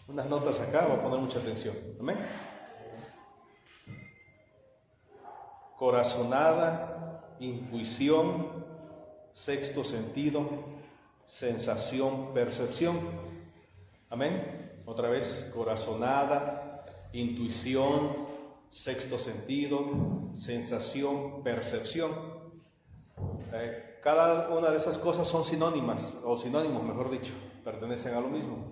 unas notas acá, voy a poner mucha atención. Amén. Corazonada, intuición, sexto sentido, sensación, percepción. Amén. Otra vez, corazonada, intuición, sexto sentido, sensación, percepción. Cada una de esas cosas son sinónimas, o sinónimos, mejor dicho, pertenecen a lo mismo.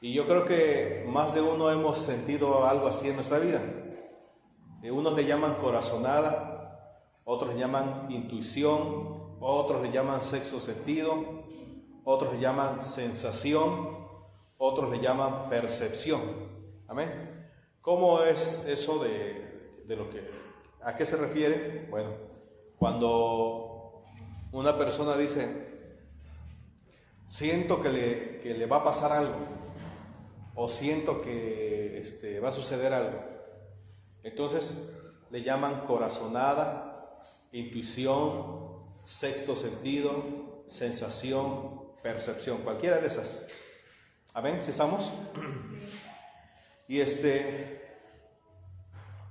Y yo creo que más de uno hemos sentido algo así en nuestra vida. Unos le llaman corazonada, otros le llaman intuición, otros le llaman sexto sentido, otros le llaman sensación, otros le llaman percepción. Amén. ¿Cómo es eso de lo que, a qué se refiere? Bueno, cuando una persona dice, siento que le va a pasar algo, o siento que va a suceder algo, entonces le llaman corazonada, intuición, sexto sentido, sensación, percepción, cualquiera de esas. Amén, ¿sí estamos? Y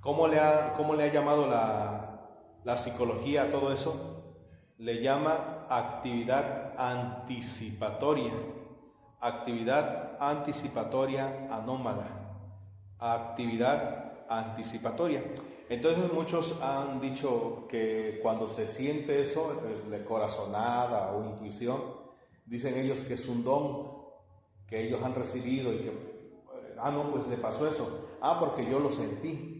¿cómo le ha llamado la psicología a todo eso? Le llama actividad anticipatoria anómala, actividad anticipatoria. Entonces muchos han dicho que cuando se siente eso, de corazonada o intuición, dicen ellos que es un don que ellos han recibido y que, no, pues le pasó eso, porque yo lo sentí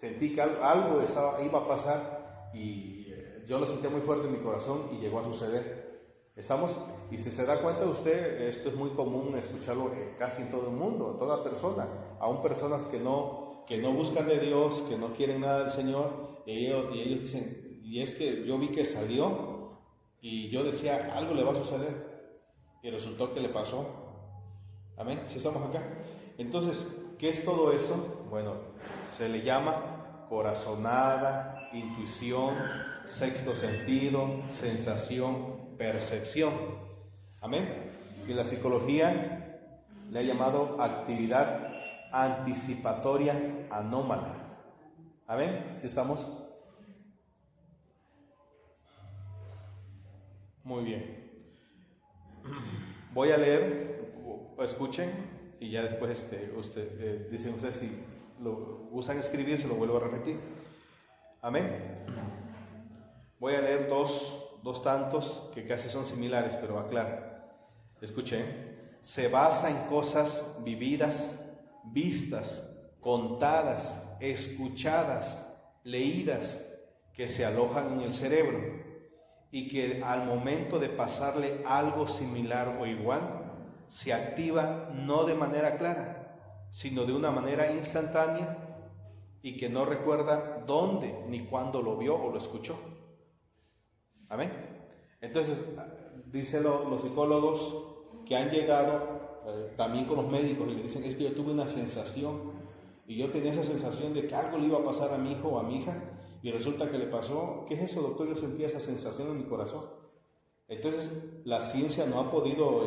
que algo iba a pasar y yo lo sentí muy fuerte en mi corazón y llegó a suceder. ¿Estamos? Y si se da cuenta usted, esto es muy común escucharlo casi en todo el mundo, en toda persona, aún personas que no buscan de Dios, que no quieren nada del Señor, y ellos dicen, y es que yo vi que salió y yo decía, algo le va a suceder, y resultó que le pasó. Amén, si estamos acá. Entonces, ¿qué es todo eso? Bueno, se le llama corazonada, intuición, sexto sentido, sensación, percepción. Amén. Y la psicología le ha llamado actividad anticipatoria anómala. Amén. ¿Sí estamos? Muy bien. Voy a leer, escuchen, y ya después dicen ustedes si lo gustan escribir, se lo vuelvo a repetir. Amén. Voy a leer dos tantos que casi son similares, pero aclaro. Escuchen. Se basa en cosas vividas, vistas, contadas, escuchadas, leídas, que se alojan en el cerebro y que al momento de pasarle algo similar o igual, se activa no de manera clara, sino de una manera instantánea y que no recuerda dónde ni cuándo lo vio o lo escuchó. Amén. Entonces, dicen los psicólogos que han llegado también con los médicos y le dicen, es que yo tuve una sensación y yo tenía esa sensación de que algo le iba a pasar a mi hijo o a mi hija y resulta que le pasó. ¿Qué es eso, doctor? Yo sentía esa sensación en mi corazón. Entonces, la ciencia no ha podido,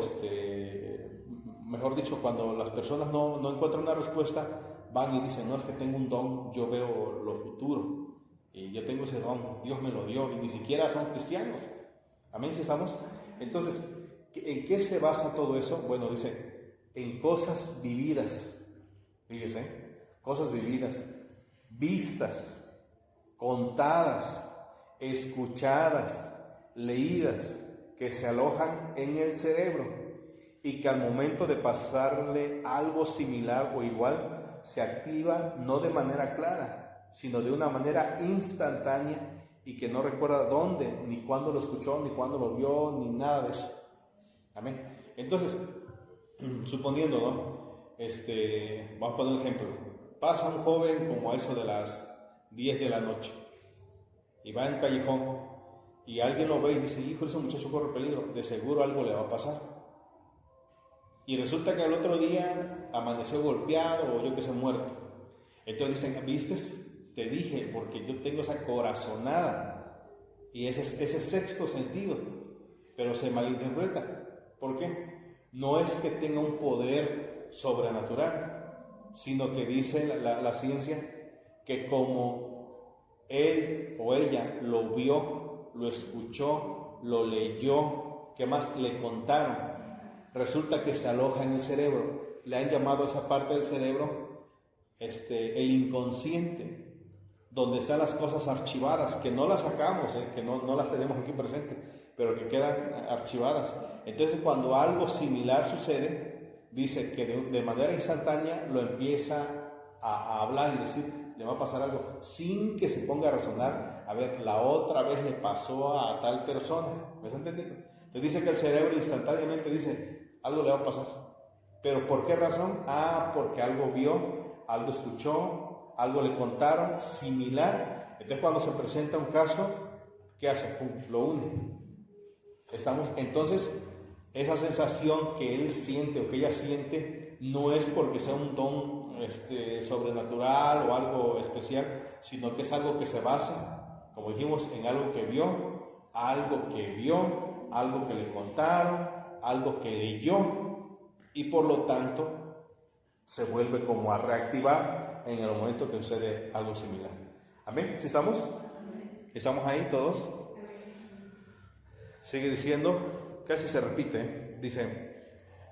mejor dicho, cuando las personas no encuentran una respuesta, van y dicen, no, es que tengo un don, yo veo lo futuro. Y yo tengo ese don, Dios me lo dio, y ni siquiera son cristianos. Amén, ¿sí estamos? Entonces, ¿en qué se basa todo eso? Bueno, dice, en cosas vividas. Fíjese, cosas vividas, vistas, contadas, escuchadas, leídas, que se alojan en el cerebro y que al momento de pasarle algo similar o igual, se activa no de manera clara, sino de una manera instantánea y que no recuerda dónde, ni cuándo lo escuchó, ni cuándo lo vio, ni nada de eso. Amén. Entonces, suponiendo, ¿no? Vamos a poner un ejemplo. Pasa un joven como a eso de las 10 de la noche y va en un callejón y alguien lo ve y dice, hijo, ese muchacho corre peligro, de seguro algo le va a pasar. Y resulta que al otro día amaneció golpeado o yo que sé, muerto. Entonces dicen, ¿vistes? Te dije, porque yo tengo esa corazonada y ese sexto sentido, pero se malinterpreta. ¿Por qué? No es que tenga un poder sobrenatural, sino que dice la ciencia que como él o ella lo vio, lo escuchó, lo leyó, ¿qué más le contaron? Resulta que se aloja en el cerebro. Le han llamado a esa parte del cerebro el inconsciente, donde están las cosas archivadas, que no las sacamos, que no las tenemos aquí presentes, pero que quedan archivadas. Entonces, cuando algo similar sucede, dice que de manera instantánea lo empieza a hablar y decir, le va a pasar algo, sin que se ponga a razonar, a ver, la otra vez le pasó a tal persona. ¿Me están entendiendo? Entonces dice que el cerebro instantáneamente dice, algo le va a pasar. ¿Pero por qué razón? Porque algo vio, algo escuchó, algo le contaron, similar. Entonces cuando se presenta un caso, ¿qué hace? ¡Pum! Lo une. Entonces, esa sensación que él siente o que ella siente no es porque sea un don sobrenatural o algo especial, sino que es algo que se basa, como dijimos, en algo que vio, algo que le contaron, algo que leyó, y por lo tanto se vuelve como a reactivar en el momento que sucede algo similar. ¿Amén? ¿Sí estamos? ¿Estamos ahí todos? Sigue diciendo, casi se repite, dice,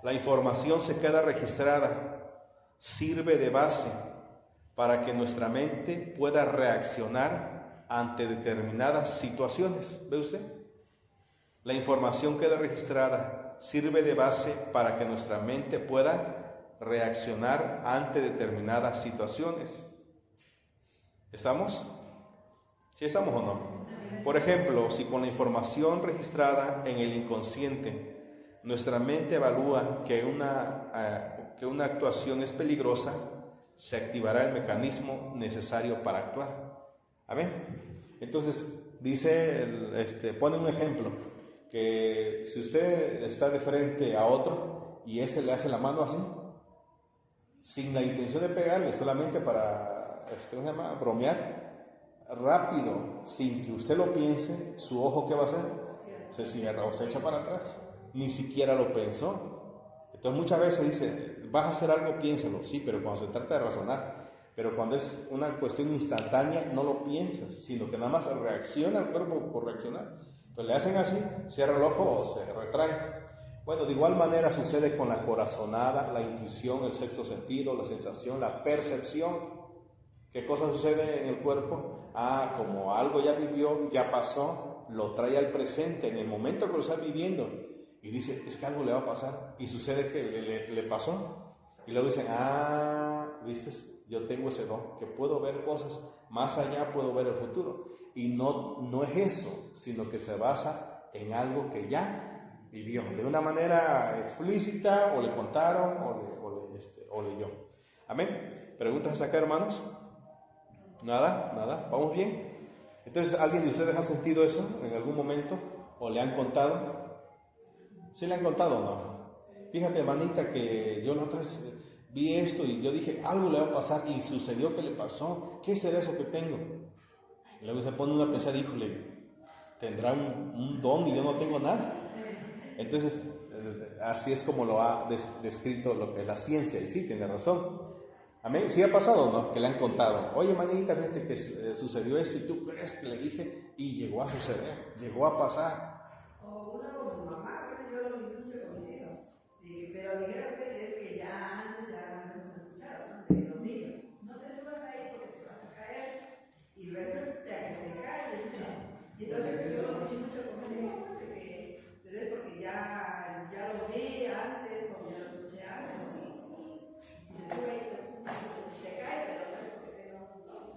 la información se queda registrada, sirve de base para que nuestra mente pueda reaccionar ante determinadas situaciones. ¿Ve usted? La información queda registrada, sirve de base para que nuestra mente pueda reaccionar ante determinadas situaciones. ¿Estamos? ¿Sí estamos o no? Por ejemplo, si con la información registrada en el inconsciente nuestra mente evalúa que una actuación es peligrosa, se activará el mecanismo necesario para actuar. ¿Amén? Entonces, pone un ejemplo, que si usted está de frente a otro y ese le hace la mano así, sin la intención de pegarle, solamente para bromear, rápido, sin que usted lo piense, su ojo, ¿qué va a hacer? Se cierra o se echa para atrás. Ni siquiera lo pensó. Entonces muchas veces dice, vas a hacer algo, piénsalo. Sí, pero cuando se trata de razonar, pero cuando es una cuestión instantánea, no lo piensas, sino que nada más reacciona el cuerpo por reaccionar. Entonces le hacen así, cierra el ojo o se retrae. Bueno, de igual manera sucede con la corazonada, la intuición, el sexto sentido, la sensación, la percepción. ¿Qué cosa sucede en el cuerpo? Como algo ya vivió, ya pasó, lo trae al presente, en el momento que lo está viviendo, y dice, es que algo le va a pasar, y sucede que le pasó, y luego dicen, viste, yo tengo ese don, que puedo ver cosas, más allá puedo ver el futuro, y no es eso, sino que se basa en algo que ya vivió, de una manera explícita, o le contaron, o leyó. ¿Amén? ¿Preguntas hasta acá, hermanos? Nada, ¿vamos bien? Entonces, ¿alguien de ustedes ha sentido eso en algún momento? ¿O le han contado? ¿Sí le han contado o no? Fíjate, hermanita, que yo la otra vez vi esto y yo dije, algo le va a pasar, y sucedió que le pasó. ¿Qué será eso que tengo? Y luego se pone uno a pensar, híjole, tendrá un don y yo no tengo nada. Entonces, así es como lo ha descrito lo que es la ciencia, y sí, tiene razón. Amén. ¿Sí ha pasado o no? Que le han contado, oye, manita, fíjate que sucedió esto y tú crees que le dije, y llegó a suceder, llegó a pasar. O una con mi mamá, que yo lo viví mucho con mis hijos. Pero dijera usted que es que ya antes ya hemos escuchado, ¿no? De los niños. No te subas ahí porque te vas a caer. Y resulta que se cae. Y entonces yo lo viví mucho con mis hijos, pero es porque ya lo vi antes o ya lo escuché antes. Y si se sube ahí, pues se cae, pero no es porque tenga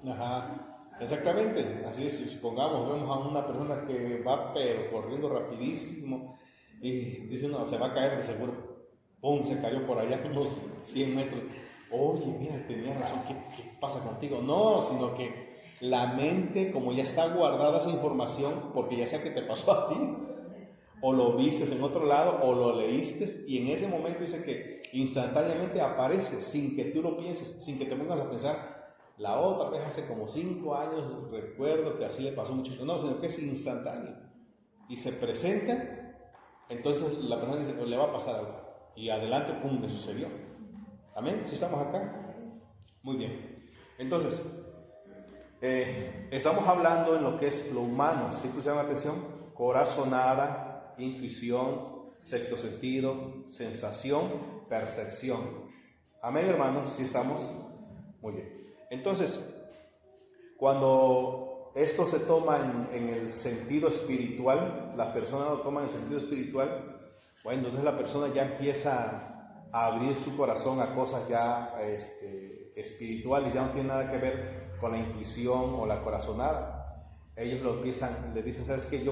un... Ajá, exactamente, así es. Si supongamos, vemos a una persona que va pero corriendo rapidísimo y dice uno, se va a caer de seguro, ¡pum!, se cayó por allá unos 100 metros, oye, mira, tenía razón, ¿qué pasa contigo? No, sino que la mente, como ya está guardada esa información, porque ya sea que te pasó a ti, o lo viste en otro lado, o lo leíste, y en ese momento dice que instantáneamente aparece, sin que tú lo pienses, sin que te pongas a pensar, la otra vez hace como 5 años recuerdo que así le pasó a un muchacho, no, sino que es instantáneo, y se presenta, entonces la persona dice, le va a pasar algo, y adelante, pum, le sucedió. Amén. ¿Sí estamos acá? Muy bien. Entonces, estamos hablando en lo que es lo humano. ¿Sí pusieron atención? Corazonada, intuición, sexto sentido, sensación, percepción. Amén, hermanos. ¿Sí estamos? Muy bien. Entonces, cuando esto se toma en el sentido espiritual, las personas lo toman en el sentido espiritual, bueno, entonces la persona ya empieza a abrir su corazón a cosas ya espirituales, ya no tiene nada que ver con la intuición o la corazonada. Ellos lo empiezan, le dicen, ¿sabes qué?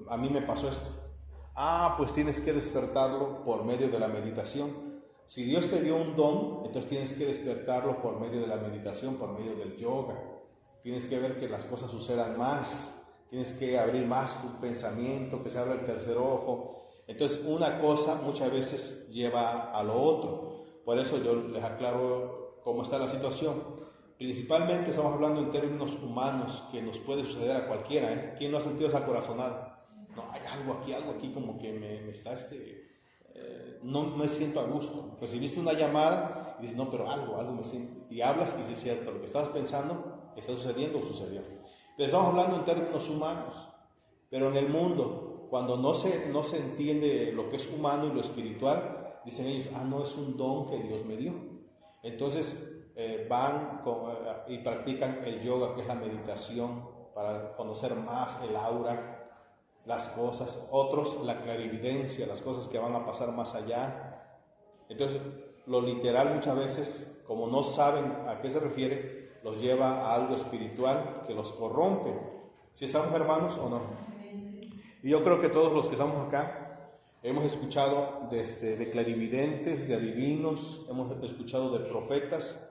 A mí me pasó esto. Ah, pues tienes que despertarlo por medio de la meditación. Si Dios te dio un don, entonces tienes que despertarlo por medio de la meditación, por medio del yoga. Tienes que ver que las cosas sucedan más, tienes que abrir más tu pensamiento, que se abra el tercer ojo. Entonces, una cosa muchas veces lleva a lo otro. Por eso yo les aclaro cómo está la situación. Principalmente estamos hablando en términos humanos, que nos puede suceder a cualquiera, ¿eh? ¿Quién no ha sentido esa corazonada? No, hay algo aquí como que me está no me siento a gusto. Recibiste una llamada y dices, no, pero algo me siento. Y hablas y sí es cierto, lo que estabas pensando está sucediendo o sucedió. Pero estamos hablando en términos humanos. Pero en el mundo, cuando no se entiende lo que es humano y lo espiritual, dicen ellos, no, es un don que Dios me dio. Entonces van y practican el yoga, que es la meditación, para conocer más el aura, las cosas, otros la clarividencia, las cosas que van a pasar más allá. Entonces, lo literal muchas veces, como no saben a qué se refiere, los lleva a algo espiritual que los corrompe. ¿Sí estamos, hermanos, o no? Y yo creo que todos los que estamos acá hemos escuchado de clarividentes, de adivinos, hemos escuchado de profetas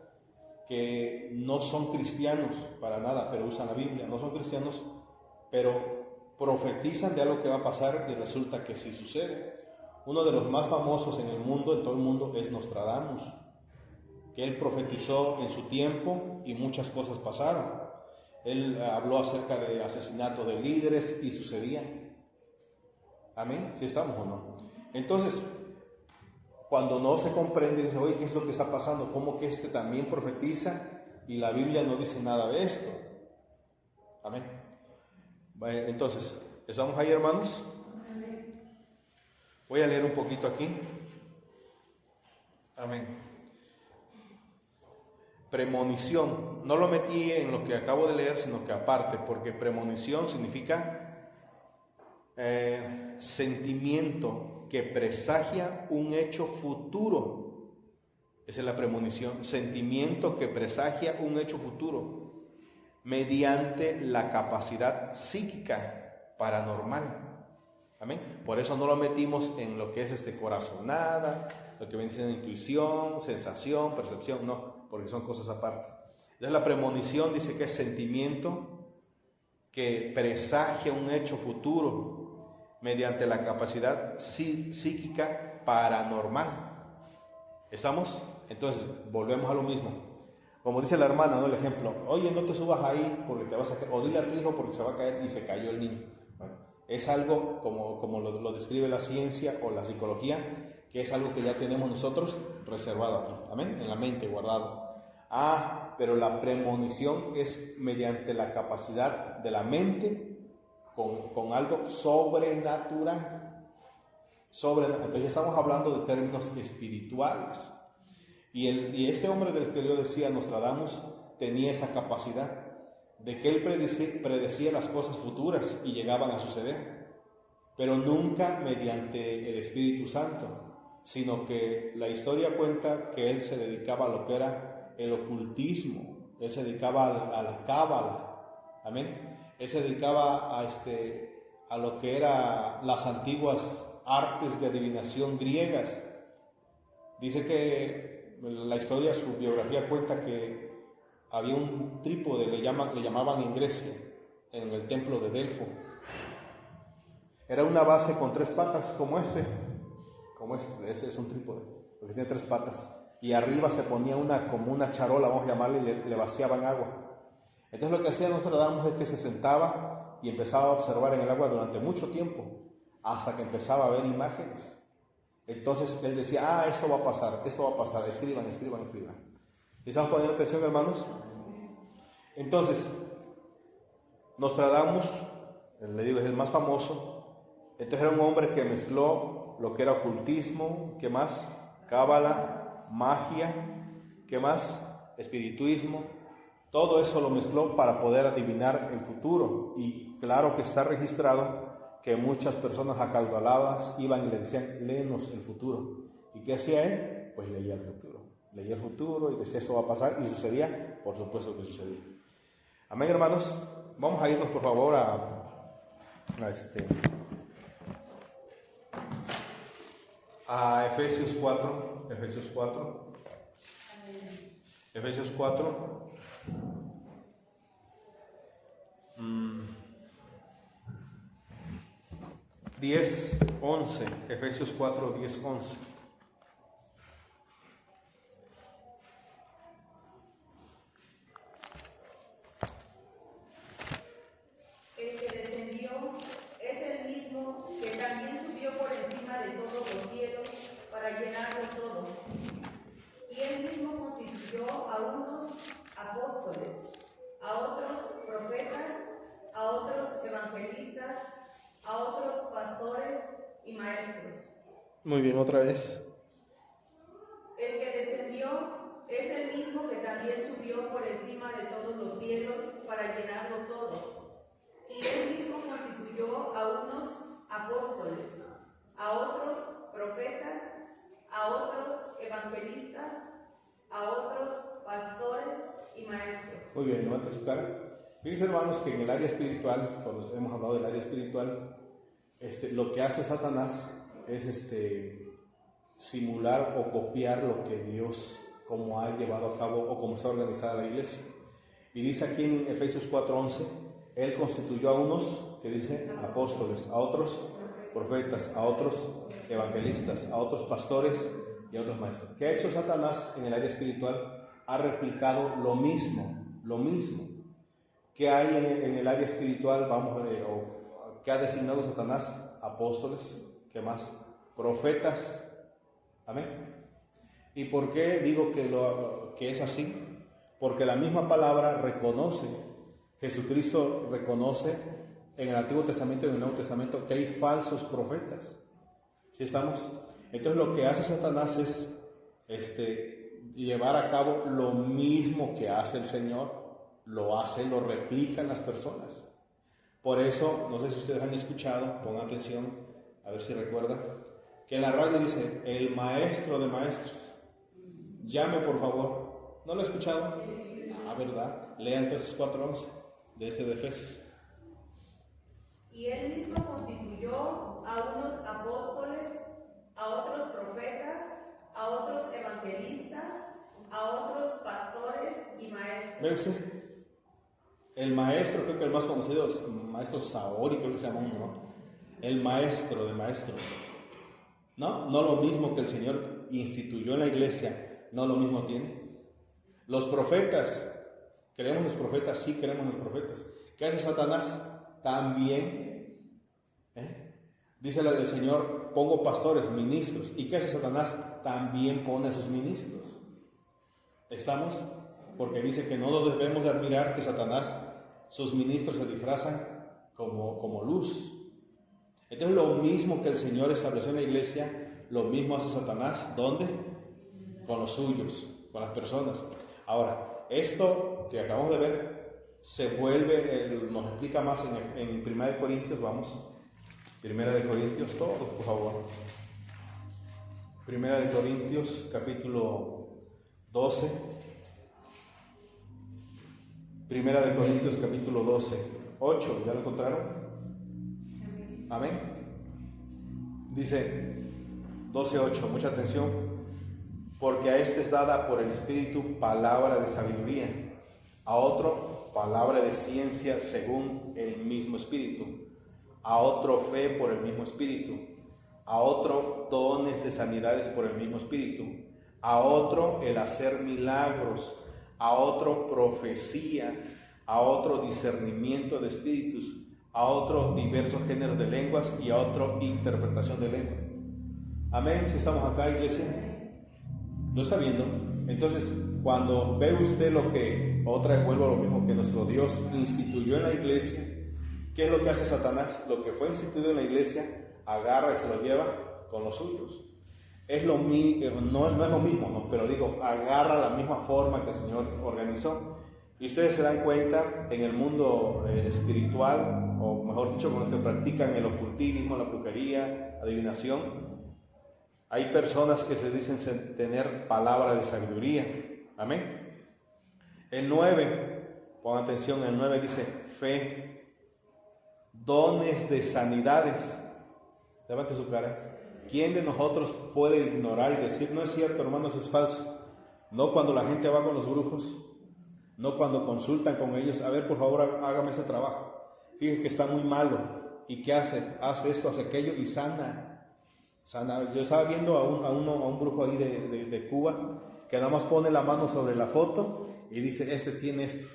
que no son cristianos para nada, pero usan la Biblia, no son cristianos, pero profetizan de algo que va a pasar y resulta que sí sucede. Uno de los más famosos en el mundo, en todo el mundo, es Nostradamus, que él profetizó en su tiempo y muchas cosas pasaron. Él habló acerca de asesinatos de líderes y sucedía. Amén, ¿sí estamos o no? Entonces, cuando no se comprende, dice, oye, ¿qué es lo que está pasando? ¿Cómo que también profetiza y la Biblia no dice nada de esto? Amén. Entonces, ¿estamos ahí, hermanos? Voy a leer un poquito aquí. Amén. Premonición. No lo metí en lo que acabo de leer, sino que aparte, porque premonición significa sentimiento que presagia un hecho futuro. Esa es la premonición. Sentimiento que presagia un hecho futuro mediante la capacidad psíquica paranormal. Amén. Por eso no lo metimos en lo que es corazonada, lo que viene siendo intuición, sensación, percepción, no, porque son cosas aparte. Entonces la premonición dice que es sentimiento que presagia un hecho futuro mediante la capacidad psíquica paranormal. ¿Estamos? Entonces, volvemos a lo mismo. Como dice la hermana, ¿no? El ejemplo, oye, no te subas ahí porque te vas a caer, o dile a tu hijo porque se va a caer y se cayó el niño. Bueno, es algo como lo describe la ciencia o la psicología, que es algo que ya tenemos nosotros reservado aquí, amén, en la mente, guardado. Pero la premonición es mediante la capacidad de la mente con algo sobrenatural. Entonces ya estamos hablando de términos espirituales. Y este hombre del que yo decía, Nostradamus, tenía esa capacidad de que él predecía las cosas futuras y llegaban a suceder, pero nunca mediante el Espíritu Santo, sino que la historia cuenta que él se dedicaba a lo que era el ocultismo, él se dedicaba a la cábala, amén. Él se dedicaba a lo que eran las antiguas artes de adivinación griegas. Dice que la historia, su biografía cuenta que había un trípode, le llamaban en Grecia, en el templo de Delfo. Era una base con 3 patas, como ese es un trípode, porque tiene 3 patas. Y arriba se ponía como una charola, vamos a llamarle, y le vaciaban agua. Entonces lo que hacía Nostradamus es que se sentaba y empezaba a observar en el agua durante mucho tiempo, hasta que empezaba a ver imágenes. Entonces él decía, esto va a pasar, escriban. ¿Estamos poniendo atención, hermanos? Entonces, Nostradamus, le digo, es el más famoso. Entonces era un hombre que mezcló lo que era ocultismo, ¿qué más? Cábala, magia, ¿qué más? Espirituismo. Todo eso lo mezcló para poder adivinar el futuro. Y claro que está registrado que muchas personas acaudaladas iban y le decían, léenos el futuro. ¿Y qué hacía él? Pues leía el futuro. Leía el futuro y decía, esto va a pasar, y sucedía, por supuesto que sucedía. Amén, hermanos. Vamos a irnos, por favor, a Efesios 4. Efesios 4. 10, 11. Efesios 4, 10, 11. El que descendió es el mismo que también subió por encima de todos los cielos para llenarlo todo. Y él mismo constituyó a unos apóstoles, a otros profetas, a otros evangelistas, a otros pastores y maestros. Muy bien, otra vez. El que descendió es el mismo que también subió por encima de todos los cielos para llenarlo todo. Y él mismo constituyó a unos apóstoles, a otros profetas, a otros evangelistas, a otros pastores y maestros. Muy bien, levanta su cara. Fíjense, hermanos, que en el área espiritual, cuando hemos hablado del área espiritual, lo que hace Satanás es simular o copiar lo que Dios como ha llevado a cabo o como está organizada la iglesia. Y dice aquí en Efesios 4:11, él constituyó a unos, que dice, apóstoles, a otros profetas, a otros evangelistas, a otros pastores y a otros maestros. ¿Qué ha hecho Satanás en el área espiritual? Ha replicado lo mismo. ¿Qué hay en el área espiritual? ¿Qué ha designado Satanás? Apóstoles, ¿qué más? Profetas. Amén. ¿Y por qué digo que es así? Porque la misma palabra reconoce, Jesucristo reconoce en el Antiguo Testamento y en el Nuevo Testamento que hay falsos profetas. ¿Sí estamos? Entonces lo que hace Satanás es llevar a cabo lo mismo que hace el Señor, lo replican las personas. Por eso, no sé si ustedes han escuchado, pongan atención, a ver si recuerdan, que en la radio dice, el maestro de maestros, llame por favor. ¿No lo he escuchado? ¿Verdad? Lea entonces 4:11 de Efesios. Y él mismo constituyó a unos apóstoles, a otros profetas, a otros evangelistas, a otros pastores y maestros. ¿Ve usted? El maestro, creo que el más conocido es el maestro Saori, creo que se llama uno, ¿no? El maestro de maestros. No lo mismo que el Señor instituyó en la iglesia, no lo mismo tiene. Los profetas, ¿queremos los profetas? Sí, queremos los profetas. ¿Qué hace Satanás? También. Dice el Señor, pongo pastores, ministros. ¿Y qué hace Satanás? También pone a sus ministros. ¿Estamos? Porque dice que no debemos de admirar que Satanás, sus ministros se disfrazan como luz. Entonces lo mismo que el Señor estableció en la iglesia, lo mismo hace Satanás. ¿Dónde? Con los suyos, con las personas. Ahora, esto que acabamos de ver se vuelve, nos explica más en 1 de Corintios, vamos. 1 de Corintios, todos, por favor. 1 de Corintios, capítulo 12. 1 de Corintios, capítulo 12, 8, ¿ya lo encontraron? Amén. Dice 12:8, mucha atención, porque a este es dada por el Espíritu palabra de sabiduría, a otro palabra de ciencia según el mismo Espíritu, a otro fe por el mismo Espíritu, a otro dones de sanidades por el mismo Espíritu, a otro el hacer milagros, a otro profecía, a otro discernimiento de espíritus, a otro diversos géneros de lenguas y a otro interpretación de lenguas. Amén, si estamos acá, iglesia. ¿Lo está viendo? Entonces, cuando ve usted lo que, otra vez vuelvo a lo mismo, que nuestro Dios instituyó en la iglesia, ¿qué es lo que hace Satanás? Lo que fue instituido en la iglesia, agarra y se lo lleva con los suyos. Es lo mismo, no es lo mismo, ¿no? Pero digo, agarra la misma forma que el Señor organizó. Y ustedes se dan cuenta en el mundo espiritual, o mejor dicho, con los que practican el ocultismo, la brujería, adivinación, hay personas que se dicen tener palabra de sabiduría. Amén. El 9, pon atención, el 9 dice fe, dones de sanidades. Levante su cara. ¿Quién de nosotros puede ignorar y decir, no es cierto, hermanos, es falso? No cuando la gente va con los brujos, no cuando consultan con ellos, a ver, por favor, hágame ese trabajo. Fíjese que está muy malo. ¿Y qué hace? Hace esto, hace aquello y sana. Yo estaba viendo a un brujo ahí de Cuba que nada más pone la mano sobre la foto y dice, este tiene esto.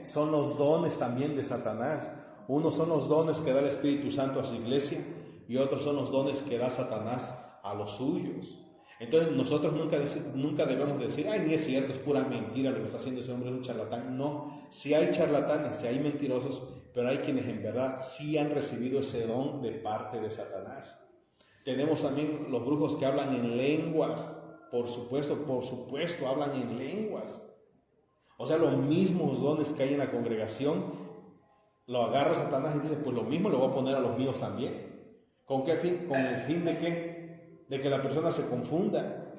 Son los dones también de Satanás. Unos son los dones que da el Espíritu Santo a su iglesia y otros son los dones que da Satanás a los suyos. Entonces nosotros nunca debemos decir, ay, ni es cierto, es pura mentira lo que está haciendo ese hombre, es un charlatán. No, si hay charlatanes, si hay mentirosos, pero hay quienes en verdad sí han recibido ese don de parte de Satanás. Tenemos también los brujos que hablan en lenguas, por supuesto, hablan en lenguas. O sea, los mismos dones que hay en la congregación, lo agarra Satanás y dice, pues lo mismo lo voy a poner a los míos también. ¿Con qué fin? Con el fin de qué? De que la persona se confunda.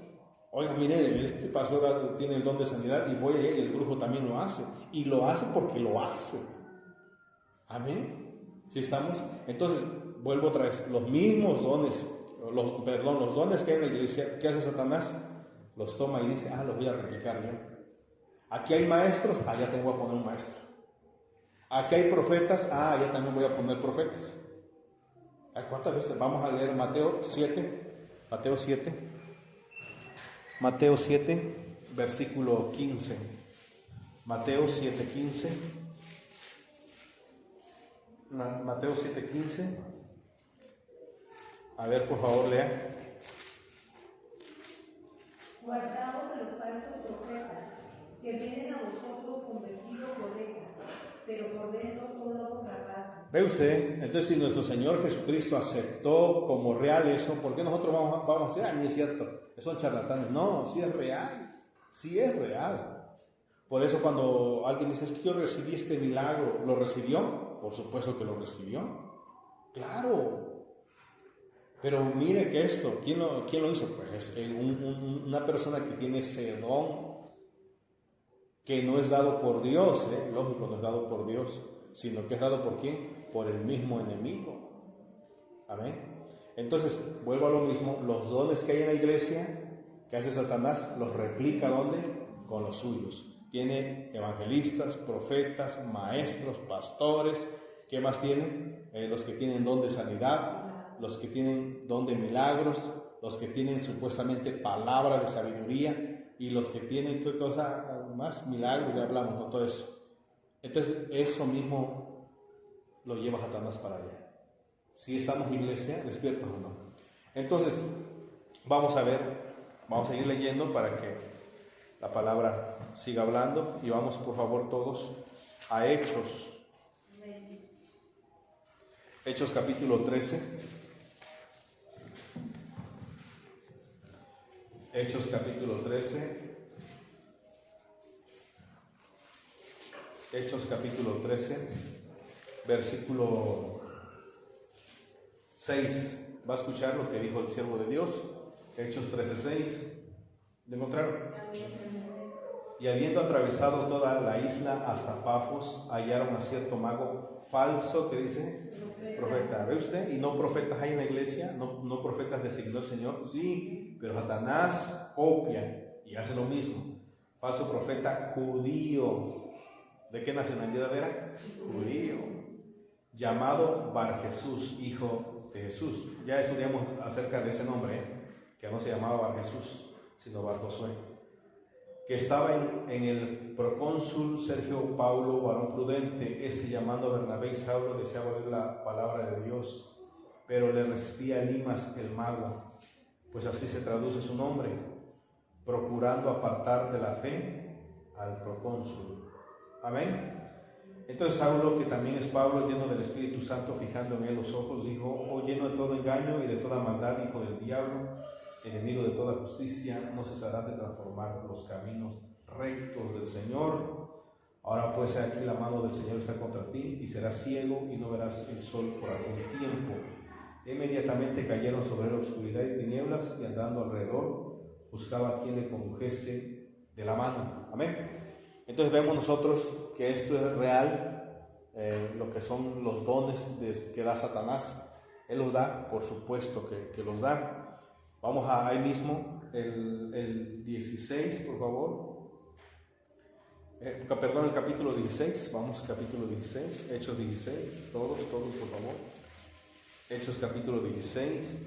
Oiga, mire, este pastor tiene el don de sanidad y voy a él y el brujo también lo hace. Y lo hace porque lo hace. Amén. ¿Sí estamos? Entonces, vuelvo otra vez. Los mismos dones, los dones que hay en la iglesia, ¿qué hace Satanás? Los toma y dice, los voy a replicar yo. Aquí hay maestros, ya tengo que poner un maestro. Aquí hay profetas, ya también voy a poner profetas. ¿Cuántas veces? Vamos a leer Mateo 7, versículo 15. Mateo 7:15. Mateo 7:15. A ver, por favor, lea. Guardaos de los falsos profetas, que vienen a vosotros con vestido de oveja, pero por dentro son lobos rapaces. ¿Ve usted? Entonces, si nuestro Señor Jesucristo aceptó como real eso, ¿por qué nosotros vamos a decir, ni es cierto, son charlatanes? No, sí es real, sí es real. Por eso cuando alguien dice, es que yo recibí este milagro, ¿lo recibió? Por supuesto que lo recibió, claro. Pero mire que esto, ¿quién lo hizo? Pues una persona que tiene ese don, que no es dado por Dios, lógico, no es dado por Dios, sino que es dado por ¿quién? Por el mismo enemigo. Amén. Entonces, vuelvo a lo mismo, los dones que hay en la iglesia, que hace Satanás, los replica ¿dónde? Con los suyos. Tiene evangelistas, profetas, maestros, pastores. ¿Qué más tiene? Los que tienen don de sanidad, los que tienen don de milagros, los que tienen supuestamente palabra de sabiduría y los que tienen, ¿qué cosa más? Milagros, ya hablamos, ¿no? Todo eso. Entonces, eso mismo lo lleva Satanás para allá. Si estamos iglesia, despiertos o no. Entonces, vamos a seguir leyendo para que la palabra siga hablando y vamos, por favor, todos a Hechos. Hechos capítulo 13. Hechos capítulo 13. Hechos capítulo 13, versículo 6. Va a escuchar lo que dijo el siervo de Dios. Hechos 13:6. ¿Lo encontraron? Y habiendo atravesado toda la isla hasta Pafos, hallaron a cierto mago falso que dice profeta. ¿Ve usted? Y no profetas hay en la iglesia, no profetas designó el Señor. Sí, pero Satanás copia y hace lo mismo. Falso profeta judío. ¿De qué nacionalidad era? Judío. Llamado Bar Jesús, hijo de Jesús. Ya estudiamos acerca de ese nombre, que no se llamaba Bar Jesús, sino Bar Josué. Que estaba en el procónsul Sergio Paulo, varón prudente, llamando a Bernabé y Saulo, deseaba oír la palabra de Dios. pero le resistía Elimas el mago, pues así se traduce su nombre, procurando apartar de la fe al procónsul. Amén. Entonces Saulo, que también es Pablo, lleno del Espíritu Santo, fijando en él los ojos, dijo: oh, lleno de todo engaño y de toda maldad, hijo del diablo, enemigo de toda justicia, no cesarás de transformar los caminos rectos del Señor. Ahora pues, aquí la mano del Señor está contra ti, y serás ciego y no verás el sol por algún tiempo. Inmediatamente cayeron sobre él oscuridad y tinieblas, y andando alrededor buscaba a quien le condujese de la mano. Amén. Entonces vemos nosotros que esto es real, lo que son los dones que da Satanás. Él los da, por supuesto que los da. Vamos a ahí mismo, el 16, por favor. Perdón, el capítulo 16, vamos, capítulo 16, Hechos 16, todos, por favor. Hechos capítulo 16,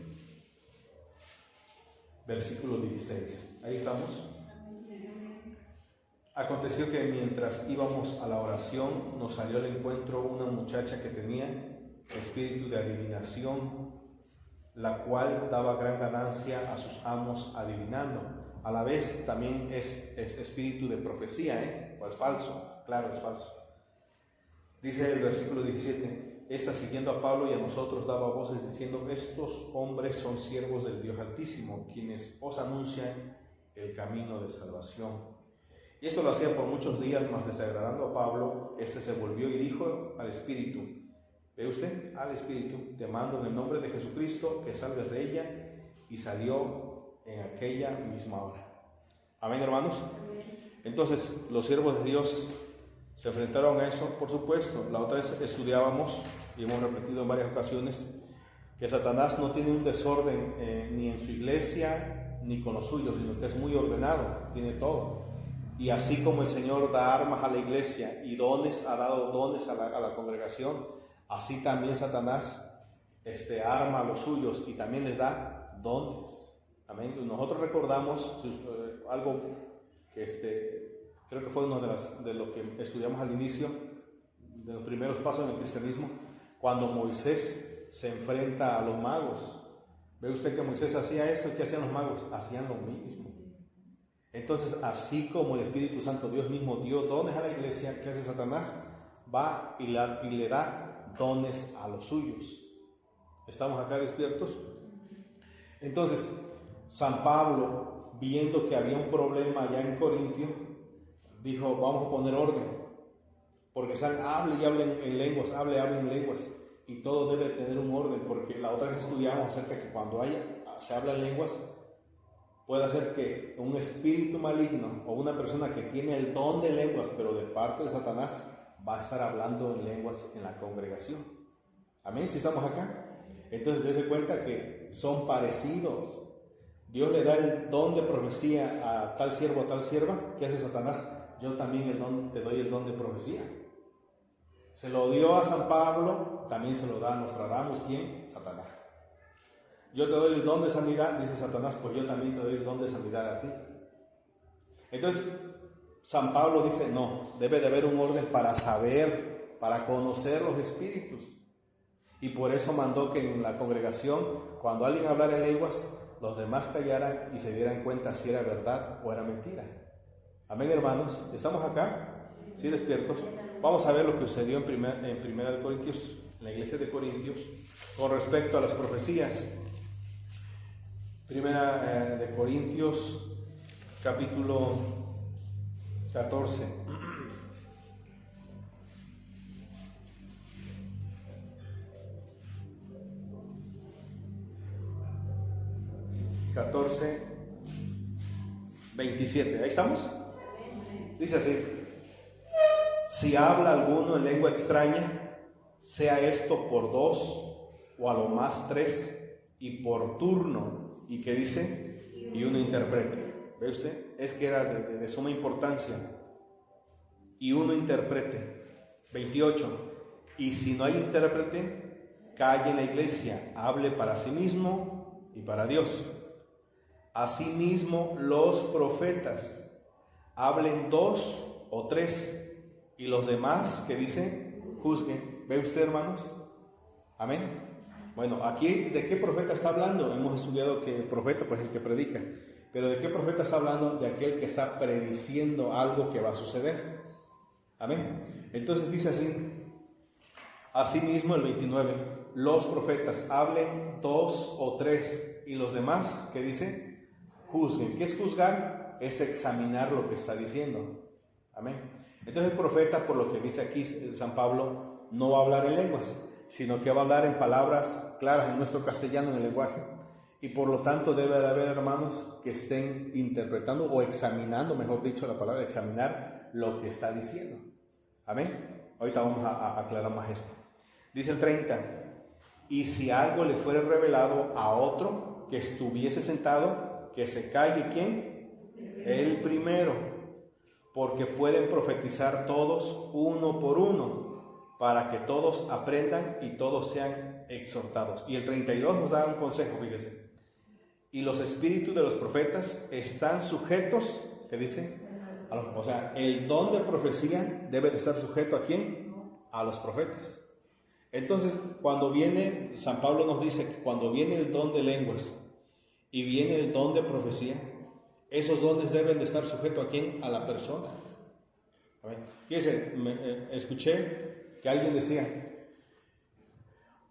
versículo 16, ahí estamos. Aconteció que mientras íbamos a la oración, nos salió al encuentro una muchacha que tenía espíritu de adivinación, la cual daba gran ganancia a sus amos adivinando. A la vez también es espíritu de profecía, o es falso, claro, es falso. Dice el versículo 17, esta siguiendo a Pablo y a nosotros daba voces diciendo: estos hombres son siervos del Dios Altísimo, quienes os anuncian el camino de salvación. Y esto lo hacía por muchos días, mas desagradando a Pablo, este se volvió y dijo al espíritu: ¿ve usted? Al espíritu, te mando en el nombre de Jesucristo que salgas de ella. Y salió en aquella misma hora. Amén, hermanos. Entonces, los siervos de Dios se enfrentaron a eso, por supuesto. La otra vez estudiábamos, y hemos repetido en varias ocasiones, que Satanás no tiene un desorden ni en su iglesia, ni con los suyos, sino que es muy ordenado, tiene todo. Y así como el Señor da armas a la iglesia y dones, ha dado dones a la congregación, así también Satanás arma a los suyos y también les da dones. Amén. Nosotros recordamos algo que creo que fue uno de lo que estudiamos al inicio, de los primeros pasos en el cristianismo, cuando Moisés se enfrenta a los magos. ¿Ve usted que Moisés hacía eso? ¿Qué hacían los magos? Hacían lo mismo. Entonces, así como el Espíritu Santo, Dios mismo dio dones a la iglesia, ¿qué hace Satanás? Va y le da dones a los suyos. ¿Estamos acá despiertos? Entonces, San Pablo, viendo que había un problema allá en Corintio, dijo: vamos a poner orden, porque hable y hablen en lenguas, hable en lenguas, y todo debe tener un orden, porque la otra vez estudiamos acerca de que cuando se habla en lenguas, puede hacer que un espíritu maligno o una persona que tiene el don de lenguas, pero de parte de Satanás, va a estar hablando en lenguas en la congregación. Amén, si estamos acá. Entonces, dése cuenta que son parecidos. Dios le da el don de profecía a tal siervo, a tal sierva. ¿Qué hace Satanás? Yo también te doy el don de profecía. Se lo dio a San Pablo, también se lo da a Nostradamus. ¿Quién? Satanás. Yo te doy el don de sanidad, dice Satanás, pues yo también te doy el don de sanidad a ti. Entonces, San Pablo dice: no, debe de haber un orden para saber, para conocer los espíritus. Y por eso mandó que en la congregación, cuando alguien hablara en lenguas, los demás callaran y se dieran cuenta si era verdad o era mentira. Amén, hermanos. ¿Estamos acá? ¿Sí, despiertos? Vamos a ver lo que sucedió en primera de Corintios, en la iglesia de Corintios, con respecto a las profecías. Primera de Corintios, capítulo 14. ...14, 27... ¿ahí estamos? Dice así: si habla alguno en lengua extraña, sea esto por 2 o a lo más 3, y por turno. ¿Y qué dice? Y uno interprete. ¿Ve usted? Es que era de suma importancia. Y uno interprete. 28. Y si no hay intérprete, calle en la iglesia, hable para sí mismo y para Dios. Asimismo, los profetas hablen 2 o 3, y los demás, ¿qué dice? Juzguen. ¿Ve usted, hermanos? Amén. Bueno, aquí, ¿de qué profeta está hablando? Hemos estudiado que el profeta, pues el que predica. Pero ¿de qué profeta está hablando? De aquel que está prediciendo algo que va a suceder. Amén. Entonces dice así, asimismo el 29, los profetas hablen 2 o 3 y los demás, ¿qué dice? Juzguen. ¿Qué es juzgar? Es examinar lo que está diciendo. Amén. Entonces el profeta, por lo que dice aquí San Pablo, no va a hablar en lenguas, sino que va a hablar en palabras claras en nuestro castellano, en el lenguaje. Y por lo tanto debe de haber hermanos que estén interpretando o examinando, mejor dicho la palabra, examinar lo que está diciendo. Amén. Ahorita vamos a aclarar más esto. Dice el 30, y si algo le fuere revelado a otro que estuviese sentado, que se calle, ¿quién? El primero, porque pueden profetizar todos uno por uno, para que todos aprendan y todos sean exhortados. Y el 32 nos da un consejo, fíjese. Y los espíritus de los profetas están sujetos, ¿qué dice? O sea, el don de profecía debe de estar sujeto ¿a quién? A los profetas. Entonces, cuando viene, San Pablo nos dice que cuando viene el don de lenguas y viene el don de profecía, esos dones deben de estar sujetos ¿a quién? A la persona. Fíjense, escuché que alguien decía,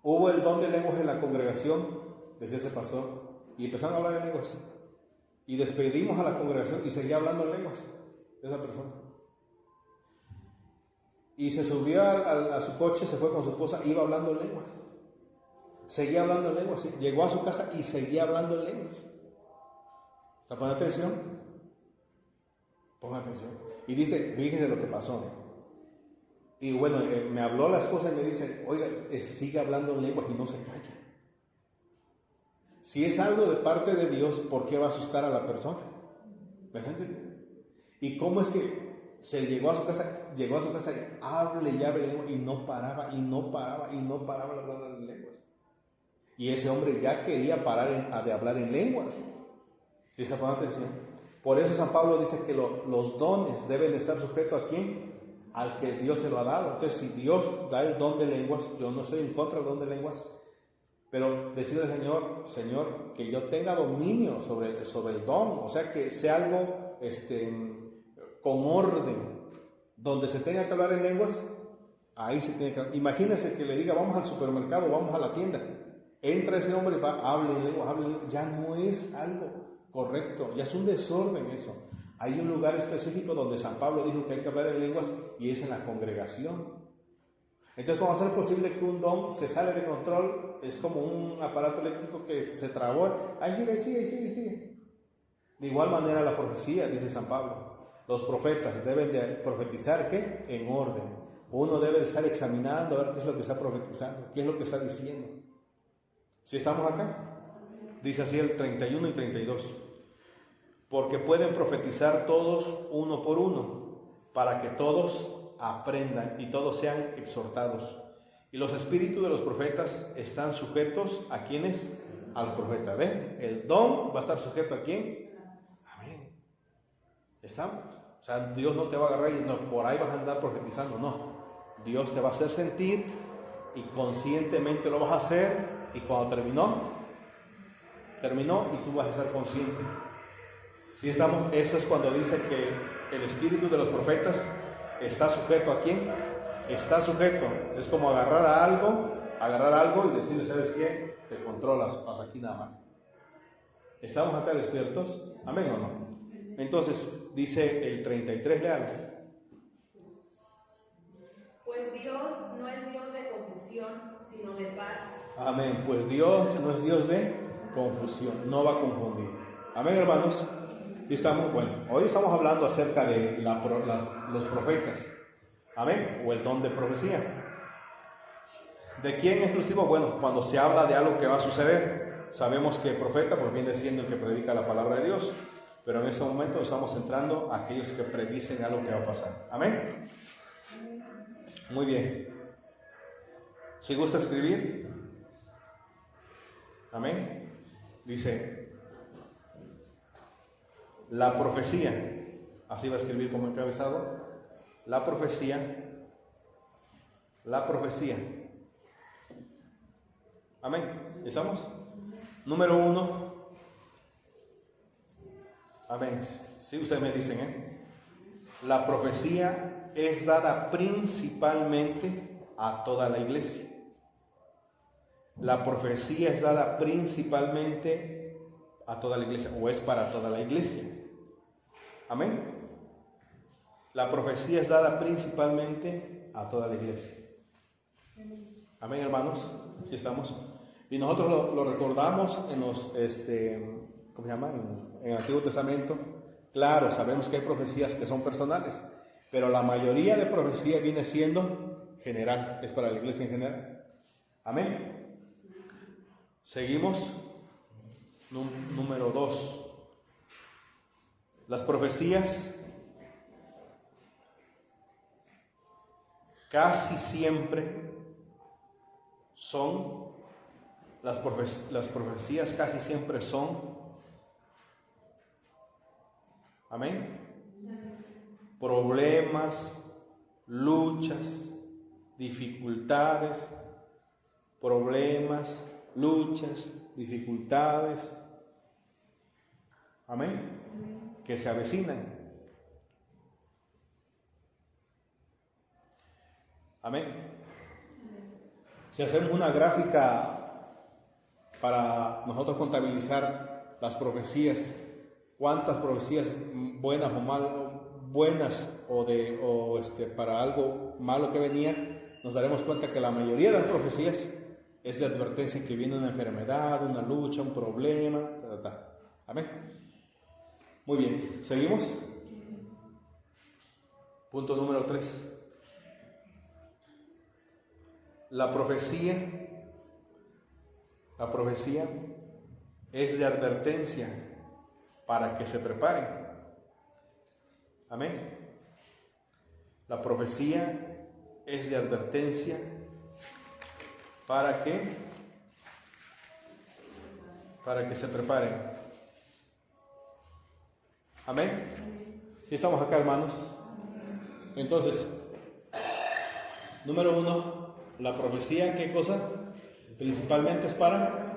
hubo el don de lenguas en la congregación, decía ese pastor, y empezaron a hablar en lenguas. Y despedimos a la congregación y seguía hablando en lenguas de esa persona. Y se subió a su coche, se fue con su esposa, iba hablando en lenguas. Seguía hablando en lenguas. ¿Sí? Llegó a su casa y seguía hablando en lenguas. ¿Está poniendo atención? Pongan atención. Y dice, fíjense lo que pasó. Y bueno, me habló la esposa y me dice, oiga, sigue hablando en lenguas y no se calla. Si es algo de parte de Dios, ¿por qué va a asustar a la persona? ¿Me entiendes? ¿Y cómo es que se llegó a su casa y hable y hable lengua y no paraba de hablar en lenguas? Y ese hombre ya quería parar de hablar en lenguas. ¿Sí se pone atención? Por eso San Pablo dice que los dones deben estar sujetos ¿a quién? Al que Dios se lo ha dado. Entonces, si Dios da el don de lenguas, yo no estoy en contra del don de lenguas, pero decirle al Señor, que yo tenga dominio sobre el don, o sea, que sea algo con orden, donde se tenga que hablar en lenguas, ahí se tiene que. Imagínense que le diga, vamos al supermercado, vamos a la tienda, entra ese hombre y va, hable en lenguas, ya no es algo correcto, ya es un desorden eso. Hay un lugar específico donde San Pablo dijo que hay que hablar en lenguas y es en la congregación. Entonces, ¿cómo va a ser posible que un don se sale de control? Es como un aparato eléctrico que se trabó. Ahí sigue. De igual manera la profecía, dice San Pablo. Los profetas deben de profetizar, ¿qué? En orden. Uno debe de estar examinando a ver qué es lo que está profetizando, qué es lo que está diciendo. ¿Sí estamos acá? Dice así el 31 y 32. Porque pueden profetizar todos uno por uno, para que todos aprendan y todos sean exhortados. Y los espíritus de los profetas están sujetos ¿a quiénes? A los profetas. ¿Ven? El don va a estar sujeto ¿a quién? Amén. ¿Estamos? O sea, Dios no te va a agarrar y no, por ahí vas a andar profetizando, no. Dios te va a hacer sentir y conscientemente lo vas a hacer, y cuando terminó y tú vas a estar consciente. Si estamos, eso es cuando dice que el espíritu de los profetas está sujeto ¿a quién? Está sujeto. Es como agarrar algo y decirle, ¿sabes qué? Te controlas, hasta aquí nada más. ¿Estamos acá despiertos? ¿Amén o no? Entonces, dice el 33, léalo. Pues Dios no es Dios de confusión, sino de paz. Amén. Pues Dios no es Dios de confusión, no va a confundir. Amén, hermanos. ¿Sí estamos? Bueno, hoy estamos hablando acerca de los profetas. Amén. O el don de profecía. ¿De quién es exclusivo? Bueno, cuando se habla de algo que va a suceder. Sabemos que el profeta pues viene siendo el que predica la palabra de Dios. Pero en este momento estamos entrando a aquellos que predicen algo que va a pasar. Amén. Muy bien. Si gusta escribir. Amén. Dice, la profecía, así va a escribir como encabezado, la profecía Amén. ¿Estamos? Número 1. Amén. Sí, ustedes me dicen, la profecía es dada principalmente a toda la iglesia. La profecía es dada principalmente a toda la iglesia, o es para toda la iglesia. Amén. La profecía es dada principalmente a toda la iglesia. Amén, hermanos. ¿Sí estamos? Y nosotros lo recordamos en los, ¿cómo se llama? En el Antiguo Testamento. Claro, sabemos que hay profecías que son personales, pero la mayoría de profecía viene siendo general, es para la iglesia en general. Amén. Seguimos. Número 2. Las profecías casi siempre son, las profecías casi siempre son, amén, problemas, luchas, dificultades, problemas, luchas, dificultades, amén, que se avecinan. Amén. Si hacemos una gráfica para nosotros contabilizar las profecías, cuántas profecías buenas o malas, buenas para algo malo que venía, nos daremos cuenta que la mayoría de las profecías es de advertencia que viene una enfermedad, una lucha, un problema, Amén. Muy bien, ¿seguimos? Punto número 3. La profecía es de advertencia para que se preparen. Amén. La profecía es de advertencia para que se preparen. Amén. ¿Sí estamos acá, hermanos? Entonces, número 1. La profecía, ¿qué cosa? Principalmente es para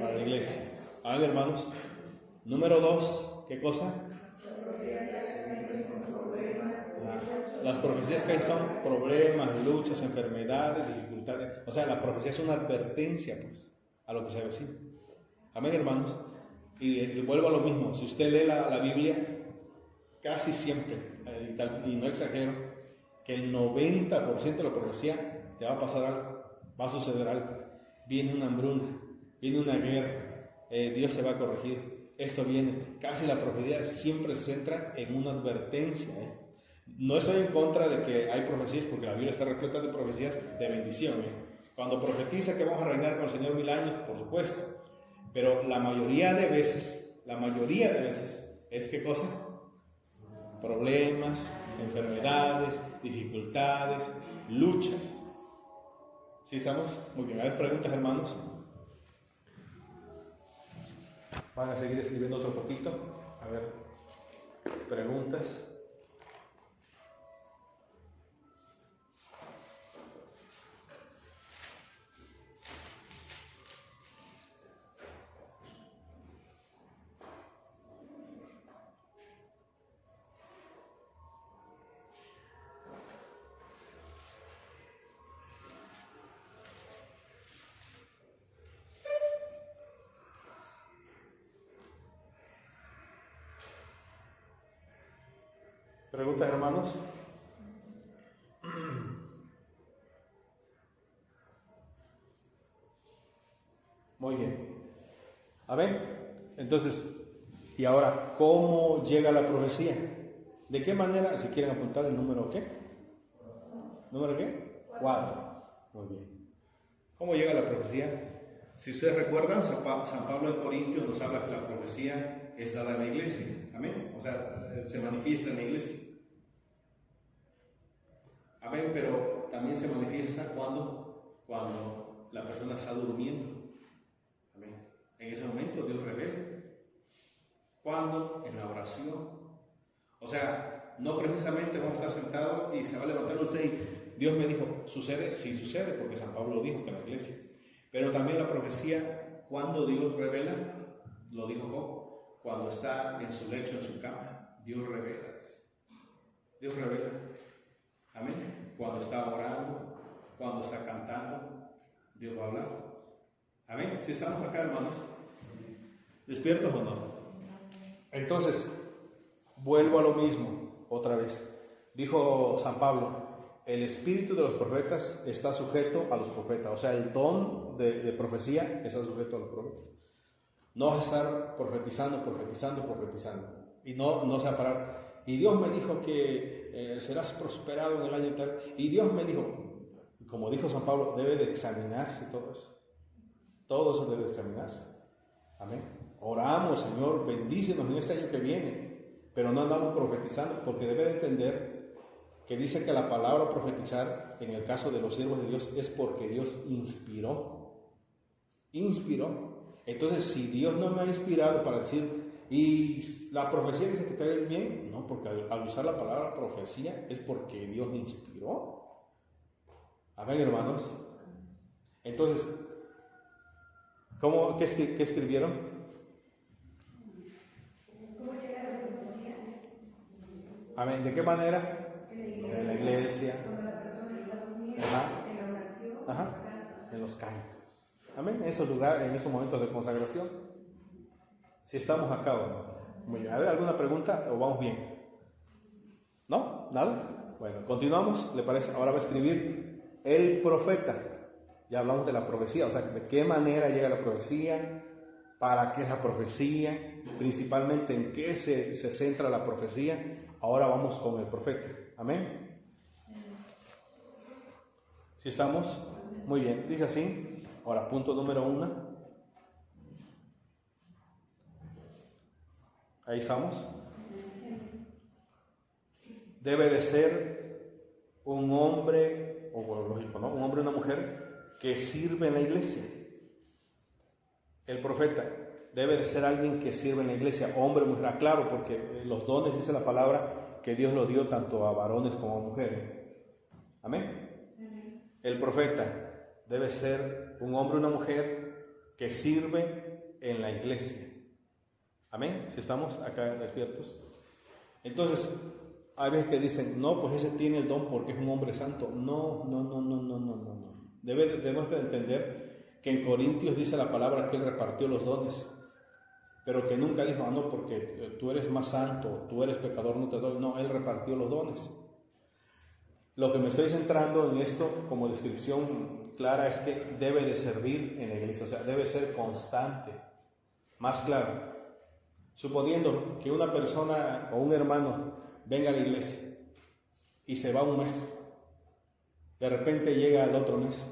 la iglesia. Amén, hermanos. Número 2, ¿qué cosa? Las profecías que hay son problemas, luchas, enfermedades, dificultades. O sea, la profecía es una advertencia, pues, a lo que se avecina. Amén, hermanos. Y vuelvo a lo mismo. Si usted lee la Biblia, casi siempre, y no exagero, que el 90% de la profecía te va a pasar algo, va a suceder algo, viene una hambruna, viene una guerra, Dios se va a corregir, esto viene. Casi la profecía siempre se centra en una advertencia. No estoy en contra de que hay profecías, porque la Biblia está repleta de profecías de bendición. Cuando profetiza que vamos a reinar con el Señor 1000 años, por supuesto, pero la mayoría de veces es ¿qué cosa? Problemas, enfermedades, dificultades, luchas. ¿Sí estamos? Muy bien. A ver, preguntas, hermanos. Van a seguir escribiendo otro poquito. A ver, preguntas. ¿Preguntas, hermanos? Muy bien. A ver, entonces, y ahora, ¿cómo llega la profecía? ¿De qué manera? Si quieren apuntar el número, ¿qué? ¿Número qué? 4. Muy bien. ¿Cómo llega la profecía? Si ustedes recuerdan, San Pablo en Corintios nos habla que la profecía es dada en la iglesia. Amén. O sea, se manifiesta en la iglesia. Amén, pero también se manifiesta cuando la persona está durmiendo. Amén. En ese momento Dios revela. ¿Cuándo? En la oración. O sea, no precisamente vamos a estar sentados y se va a levantar usted y Dios me dijo, ¿sucede? Sí sucede, porque San Pablo dijo que en la iglesia. Pero también la profecía, cuando Dios revela, lo dijo Job, cuando está en su lecho, en su cama, Dios revela. Dios revela. Amén. Cuando está orando, cuando está cantando, Dios va a hablar. Amén. Si estamos acá, hermanos, ¿despiertos o no? Entonces, vuelvo a lo mismo, otra vez. Dijo San Pablo, el espíritu de los profetas está sujeto a los profetas. O sea, el don de profecía está sujeto a los profetas. No vas a estar profetizando. Y no se va a parar. Y Dios me dijo que serás prosperado en el año tal. Y Dios me dijo, como dijo San Pablo, debe de examinarse todo eso. Todo eso debe de examinarse. Amén. Oramos, Señor, bendícenos en este año que viene. Pero no andamos profetizando, porque debe de entender que dice que la palabra profetizar, en el caso de los siervos de Dios, es porque Dios inspiró. Entonces, si Dios no me ha inspirado para decir, y la profecía dice que te va a ir bien, no, porque al usar la palabra profecía es porque Dios me inspiró. Amén, hermanos. Entonces, ¿qué escribieron? ¿Cómo llega la profecía? Amén. ¿De qué manera? En la iglesia. Cuando la persona está durmiendo, Ajá. en la oración, Ajá. En los cantos. Amén. En esos lugares, en esos momentos de consagración. Si estamos acá o no. Muy bien. A ver, ¿alguna pregunta o vamos bien? ¿No? ¿Nada? Bueno, continuamos. ¿Le parece? Ahora va a escribir el profeta. Ya hablamos de la profecía, o sea, de qué manera llega la profecía, para qué es la profecía, principalmente en qué se centra la profecía. Ahora vamos con el profeta. Amén. ¿Sí estamos? Muy bien. Dice así. Ahora, punto número 1. Ahí estamos. Debe de ser un hombre, o bueno, lógico, ¿no? Un hombre y una mujer que sirve en la iglesia. El profeta debe de ser alguien que sirve en la iglesia, hombre o mujer. Claro, porque los dones, dice la palabra, que Dios lo dio tanto a varones como a mujeres. Amén. El profeta debe ser un hombre o una mujer que sirve en la iglesia. Amén. Si estamos acá despiertos. Entonces, hay veces que dicen, no, pues ese tiene el don porque es un hombre santo. No. Debemos de entender que en Corintios dice la palabra que él repartió los dones, pero que nunca dijo, no, porque tú eres más santo, tú eres pecador, no te doy. No, él repartió los dones. Lo que me estoy centrando en esto como descripción clara es que debe de servir en la iglesia, o sea, debe ser constante. Más claro, suponiendo que una persona o un hermano venga a la iglesia y se va un mes, de repente llega al otro mes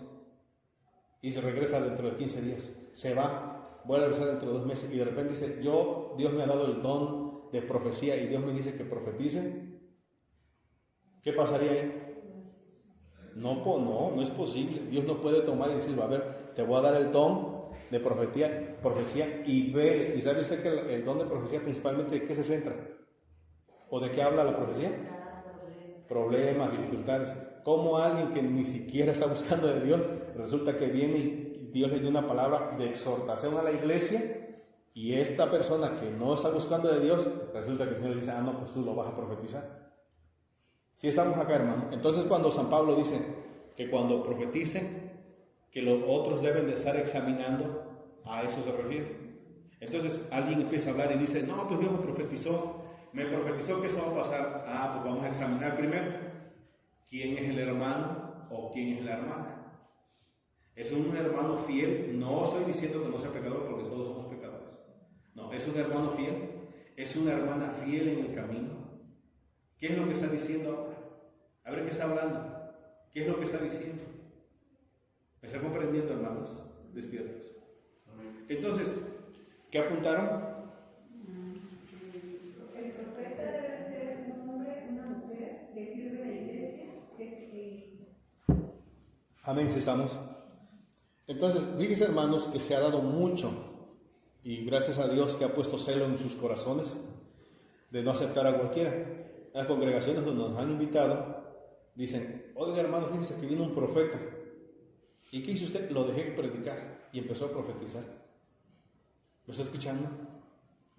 y se regresa dentro de 15 días, se va, vuelve a regresar dentro de 2 meses y de repente dice, Dios me ha dado el don de profecía y Dios me dice que profetice. ¿Qué pasaría ahí? No es posible. Dios no puede tomar y decir, a ver, te voy a dar el don de profecía y ve. ¿Y sabe usted que el don de profecía principalmente de qué se centra? ¿O de qué habla la profecía? Problemas, dificultades. ¿Cómo alguien que ni siquiera está buscando de Dios, resulta que viene y Dios le dio una palabra de exhortación a la iglesia, y esta persona que no está buscando de Dios, resulta que el Señor le dice, no, pues tú lo vas a profetizar? Si estamos acá, hermano. Entonces, cuando San Pablo dice que cuando profeticen, que los otros deben de estar examinando, a eso se refiere. Entonces, alguien empieza a hablar y dice, no, pues Dios me profetizó que eso va a pasar. Pues vamos a examinar primero quién es el hermano o quién es la hermana. ¿Es un hermano fiel? No estoy diciendo que no sea pecador, porque todos somos pecadores. No, es un hermano fiel, es una hermana fiel en el camino. ¿Qué es lo que está diciendo ahora? A ver qué está hablando. ¿Qué es lo que está diciendo? ¿Me está comprendiendo, hermanos? Despiertos. Entonces, ¿qué apuntaron? El profeta debe ser un hombre, una mujer que sirve en la iglesia. Amén, si estamos. Entonces, fíjense, hermanos, que se ha dado mucho, y gracias a Dios que ha puesto celo en sus corazones, de no aceptar a cualquiera. Las congregaciones donde nos han invitado, dicen, oiga, hermano, fíjense que vino un profeta. ¿Y qué hizo usted? Lo dejé predicar y empezó a profetizar. ¿Me está escuchando?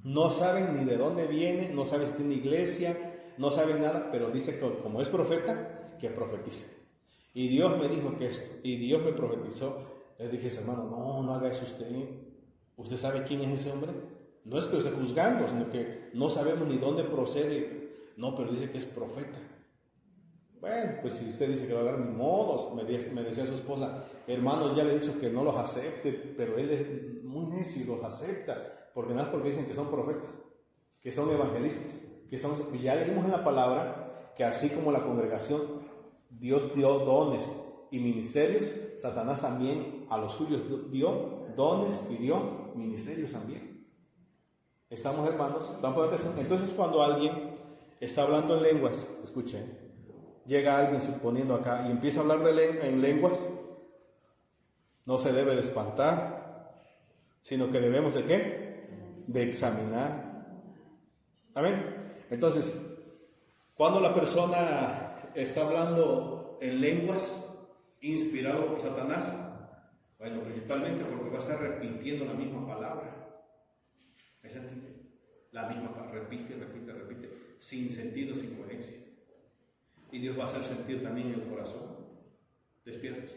No saben ni de dónde viene, no saben si tiene iglesia, no saben nada, pero dice que como es profeta, que profetice. Y Dios me dijo que esto, y Dios me profetizó. Le dije, hermano, no haga eso usted. ¿Usted sabe quién es ese hombre? No es que lo esté juzgando, sino que no sabemos ni dónde procede. No, pero dice que es profeta. Bueno, pues si usted dice que lo haga, ni modos. Me decía su esposa, hermano, ya le he dicho que no los acepte, pero él es muy necio y los acepta. Porque nada, porque dicen que son profetas, que son evangelistas, y ya leímos en la palabra que así como la congregación, Dios dio dones y ministerios, Satanás también a los suyos dio dones y dio ministerios también. ¿Estamos, hermanos? Entonces, cuando alguien está hablando en lenguas, escuchen, llega alguien suponiendo acá y empieza a hablar en lenguas, no se debe de espantar, sino que debemos de ¿qué? De examinar. Amén. Entonces, cuando la persona está hablando en lenguas, inspirado por Satanás, bueno, principalmente porque va a estar repitiendo la misma palabra. ¿Me entiende? La misma palabra, repite, sin sentido, sin coherencia. Y Dios va a hacer sentir también en el corazón, despiertos.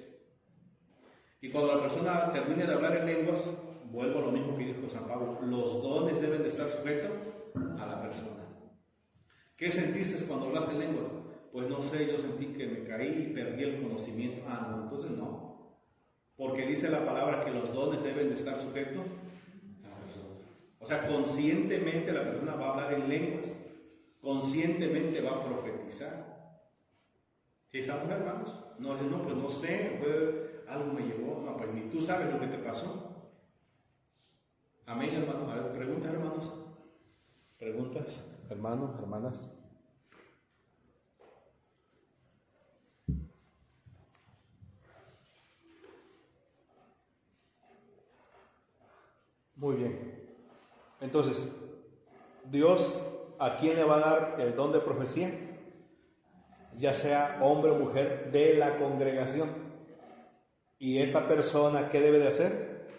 Y cuando la persona termine de hablar en lenguas, vuelvo a lo mismo que dijo San Pablo, los dones deben de estar sujetos a la persona. ¿Qué sentiste cuando hablaste en lenguas? Pues no sé, yo sentí que me caí y perdí el conocimiento. No, entonces no. Porque dice la palabra que los dones deben de estar sujetos a la persona. O sea, conscientemente la persona va a hablar en lenguas, conscientemente va a profetizar. ¿Sí estamos, hermanos? No, pues no sé, algo me llevó. No, pues ni tú sabes lo que te pasó. Amén, hermanos. A ver, preguntas, hermanos. Preguntas, hermanos, hermanas. Muy bien. Entonces, Dios, ¿a quién le va a dar el don de profecía? Ya sea hombre o mujer de la congregación. ¿Y esta persona qué debe de hacer?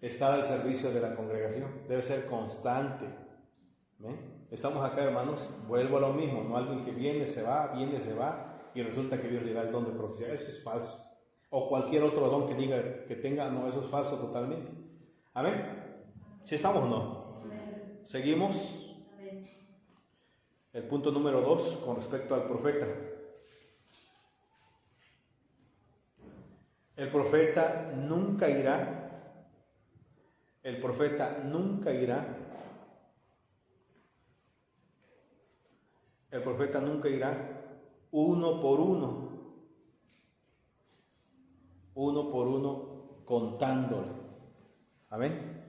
Estar al servicio de la congregación. Debe ser constante. ¿Ven? Estamos acá, hermanos. Vuelvo a lo mismo. No alguien que viene, se va, y resulta que Dios le da el don de profecía. Eso es falso. O cualquier otro don que diga que tenga, no, eso es falso totalmente. ¿Amén? ¿Sí estamos o no? Seguimos. El punto número 2 con respecto al profeta. El profeta nunca irá. El profeta nunca irá. El profeta nunca irá uno por uno contándole. Amén.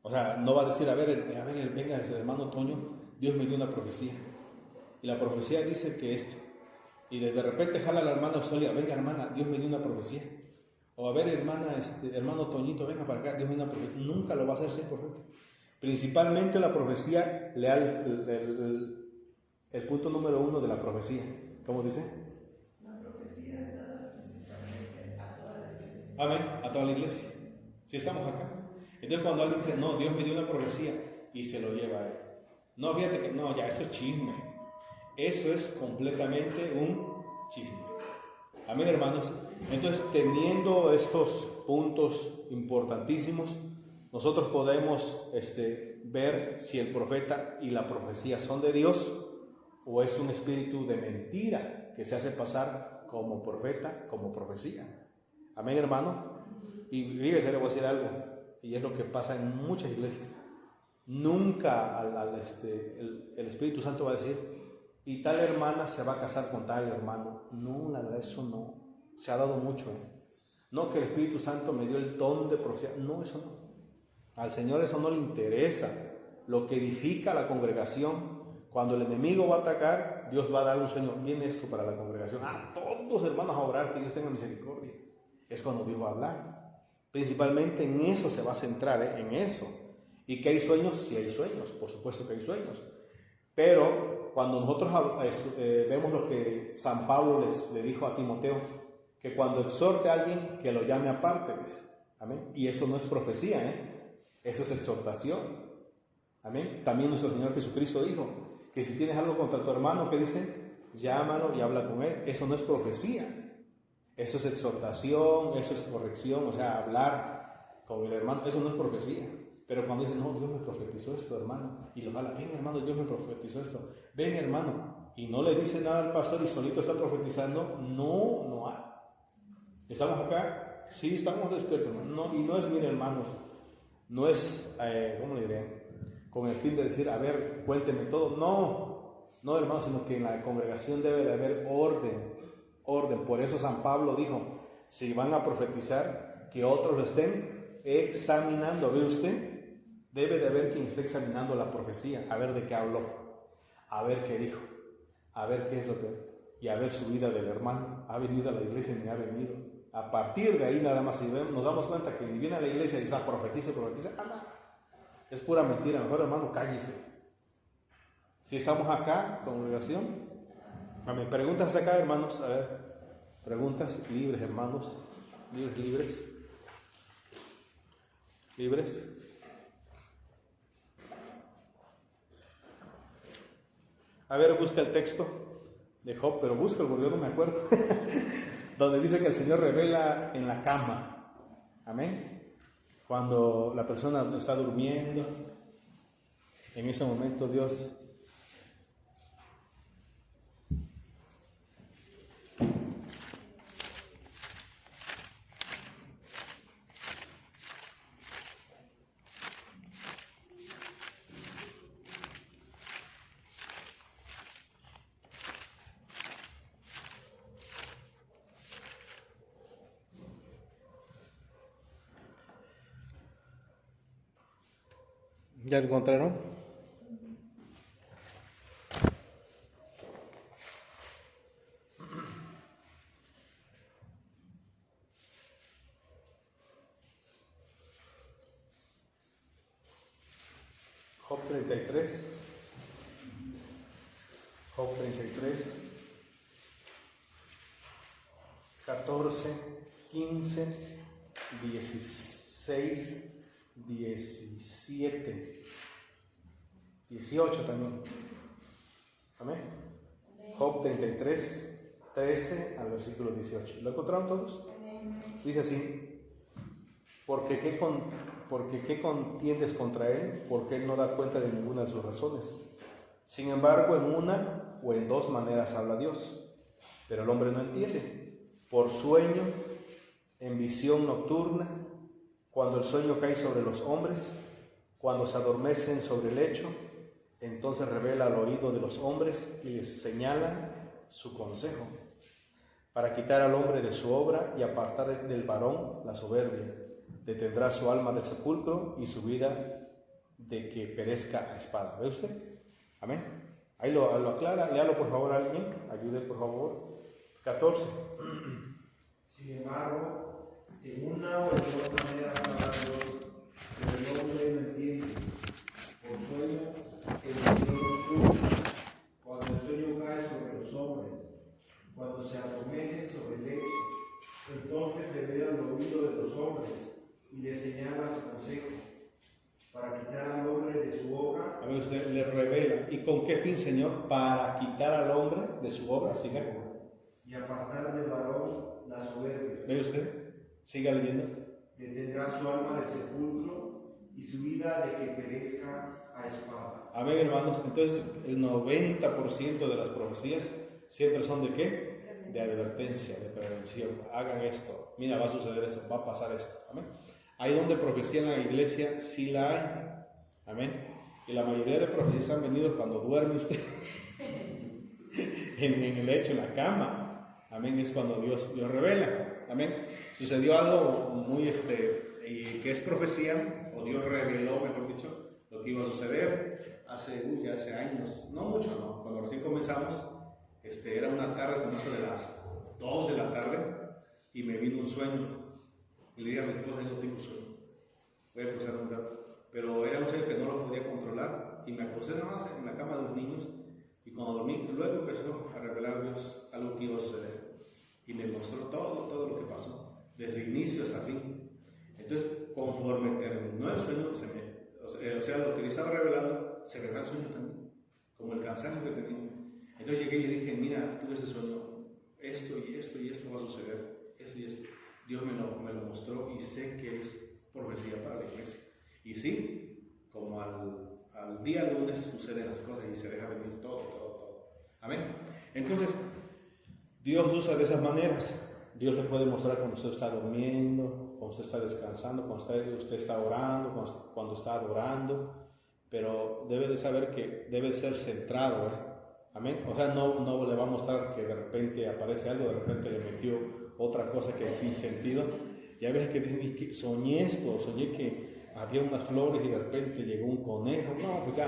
O sea, no va a decir, a ver, venga, hermano Toño, Dios me dio una profecía. Y la profecía dice que esto. Y de repente jala a la hermana Osolia, venga hermana, Dios me dio una profecía. O a ver, hermano Toñito, venga para acá, Dios me dio una profecía. Nunca lo va a hacer sin profeta. Principalmente la profecía, lea el punto número 1 de la profecía. ¿Cómo dice? La profecía es dada principalmente a toda la iglesia. Amén, a toda la iglesia. Si estamos acá. Entonces cuando alguien dice, no, Dios me dio una profecía, y se lo lleva a él. No, fíjate que, no, ya eso es chisme. Eso es completamente un chisme. Amén, hermanos. Entonces, teniendo estos puntos importantísimos, nosotros podemos ver si el profeta y la profecía son de Dios o es un espíritu de mentira que se hace pasar como profeta, como profecía. Amén, hermano. Y fíjese, le voy a decir algo, y es lo que pasa en muchas iglesias. Nunca el Espíritu Santo va a decir, y tal hermana se va a casar con tal hermano. No, la verdad, eso no. Se ha dado mucho. No que el Espíritu Santo me dio el don de profecía. No, eso no. Al Señor eso no le interesa. Lo que edifica a la congregación, cuando el enemigo va a atacar, Dios va a dar un sueño. Viene esto para la congregación. Todos hermanos a orar, que Dios tenga misericordia. Es cuando Dios va a hablar. Principalmente en eso se va a centrar, en eso. ¿Y que hay sueños? Sí hay sueños, por supuesto que hay sueños. Pero cuando nosotros vemos lo que San Pablo le dijo a Timoteo, que cuando exhorte a alguien, que lo llame aparte, dice. Amén. Y eso no es profecía, eso es exhortación. Amén. También nuestro Señor Jesucristo dijo que si tienes algo contra tu hermano, ¿qué dice? Llámalo y habla con él. Eso no es profecía, eso es exhortación, eso es corrección, o sea, hablar con el hermano, eso no es profecía. Pero cuando dicen, no, Dios me profetizó esto, hermano, y lo jala, ven hermano, Dios me profetizó esto, ven hermano, y no le dice nada al pastor y solito está profetizando, no hay. ¿Estamos acá? Sí, estamos despiertos, no, y no es, miren hermanos, no es, ¿cómo le diré? Con el fin de decir, a ver, cuénteme todo, no hermano, sino que en la congregación debe de haber orden. Por eso San Pablo dijo, si van a profetizar, que otros lo estén examinando. ¿Ve usted? Debe de haber quien esté examinando la profecía, a ver de qué habló, a ver qué dijo, a ver qué es lo que, y a ver su vida del hermano, ha venido a la iglesia ni ha venido. A partir de ahí nada más, si nos damos cuenta que ni viene a la iglesia y está profetiza, es pura mentira. Mejor hermano, cállese. Si estamos acá, congregación, amén. Preguntas acá, hermanos, a ver, preguntas libres, hermanos, libres. A ver, busca el texto de Job, pero búscalo porque yo no me acuerdo. Donde dice que el Señor revela en la cama. Amén. Cuando la persona está durmiendo, en ese momento Dios ¿ya lo encontraron? Job 33. Job 33. 14, 15, 16, 17, 18 también. Amén. Job 33, 13 al versículo 18. ¿Lo encontraron todos? Dice así: porque qué contiendes contra él, porque él no da cuenta de ninguna de sus razones. Sin embargo, en una o en dos maneras habla Dios, pero el hombre no entiende. Por sueño, en visión nocturna, cuando el sueño cae sobre los hombres, cuando se adormecen sobre el lecho, entonces revela al oído de los hombres y les señala su consejo, para quitar al hombre de su obra y apartar del varón la soberbia. Detendrá su alma del sepulcro y su vida de que perezca a espada. ¿Ve usted? Amén. Ahí lo aclara. Léalo por favor alguien. Ayude por favor. 14. Sin embargo, en una o en dos maneras habla Dios, pero el hombre no entiende. Por sueño, en visión nocturna, cuando el sueño cae sobre los hombres, cuando se adormecen sobre el lecho, entonces revela el oído de los hombres y le señala su consejo, para quitar al hombre de su obra. A ver, usted le revela. ¿Y con qué fin, Señor? Para quitar al hombre de su obra. Siga. Y apartar del varón la soberbia. ¿Ve usted? Siga leyendo. Detendrá su alma del sepulcro y su vida de que perezca a espada. Amén, hermanos. Entonces, el 90% de las profecías siempre son ¿de qué? De advertencia, de prevención. Hagan esto. Mira, va a suceder esto, va a pasar esto. Amén. Ahí donde profecía en la iglesia, sí la hay. Amén. Y la mayoría de profecías han venido cuando duerme usted en el lecho, en la cama. Amén. Es cuando Dios revela. Amén. Sucedió algo muy que es profecía, o Dios reveló, mejor dicho, lo que iba a suceder ya hace años. No mucho, no. Cuando recién comenzamos, era una tarde, como eso de las 2 de la tarde, y me vino un sueño. Y le dije a mi esposa: yo no tengo sueño, voy a cruzar un rato. Pero era un sueño que no lo podía controlar, y me acosté nada más en la cama de los niños, y cuando dormí, luego empezó a revelar Dios algo que iba a suceder. y me mostró todo lo que pasó, desde inicio hasta fin. Entonces, conforme terminó el sueño, o sea, lo que Dios estaba revelando, se reveló el sueño también, como el cansancio que tenía. Entonces llegué y le dije, mira, tuve ese sueño, esto y esto va a suceder, esto y esto. Dios me lo mostró y sé que es profecía para la iglesia. Y sí, como al día lunes suceden las cosas y se deja venir todo. Amén. Entonces, Dios usa de esas maneras. Dios le puede mostrar cuando usted está durmiendo, cuando usted está descansando, cuando usted está orando, cuando está adorando. Pero debe de saber que debe ser centrado, Amén. O sea, no le va a mostrar que de repente aparece algo, de repente le metió otra cosa que es sin sentido. Ya ves que dicen, soñé esto, soñé que había unas flores y de repente llegó un conejo. No, pues ya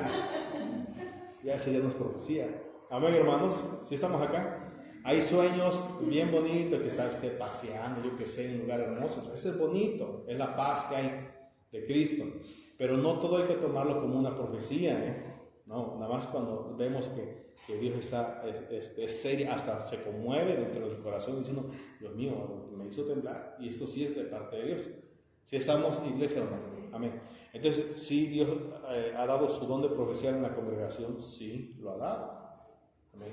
eso ya no es profecía. Amén, hermanos. Si estamos acá, hay sueños bien bonitos que está usted paseando, yo que sé, en un lugar hermoso. Eso es bonito, es la paz que hay de Cristo. Pero no todo hay que tomarlo como una profecía, No, nada más cuando vemos que Dios está es serio, hasta se conmueve dentro del corazón diciendo, Dios mío, me hizo temblar, y esto sí es de parte de Dios. Si estamos, iglesia o no, amén. Entonces, sí, Dios ha dado su don de profecía en la congregación, sí, lo ha dado, amén.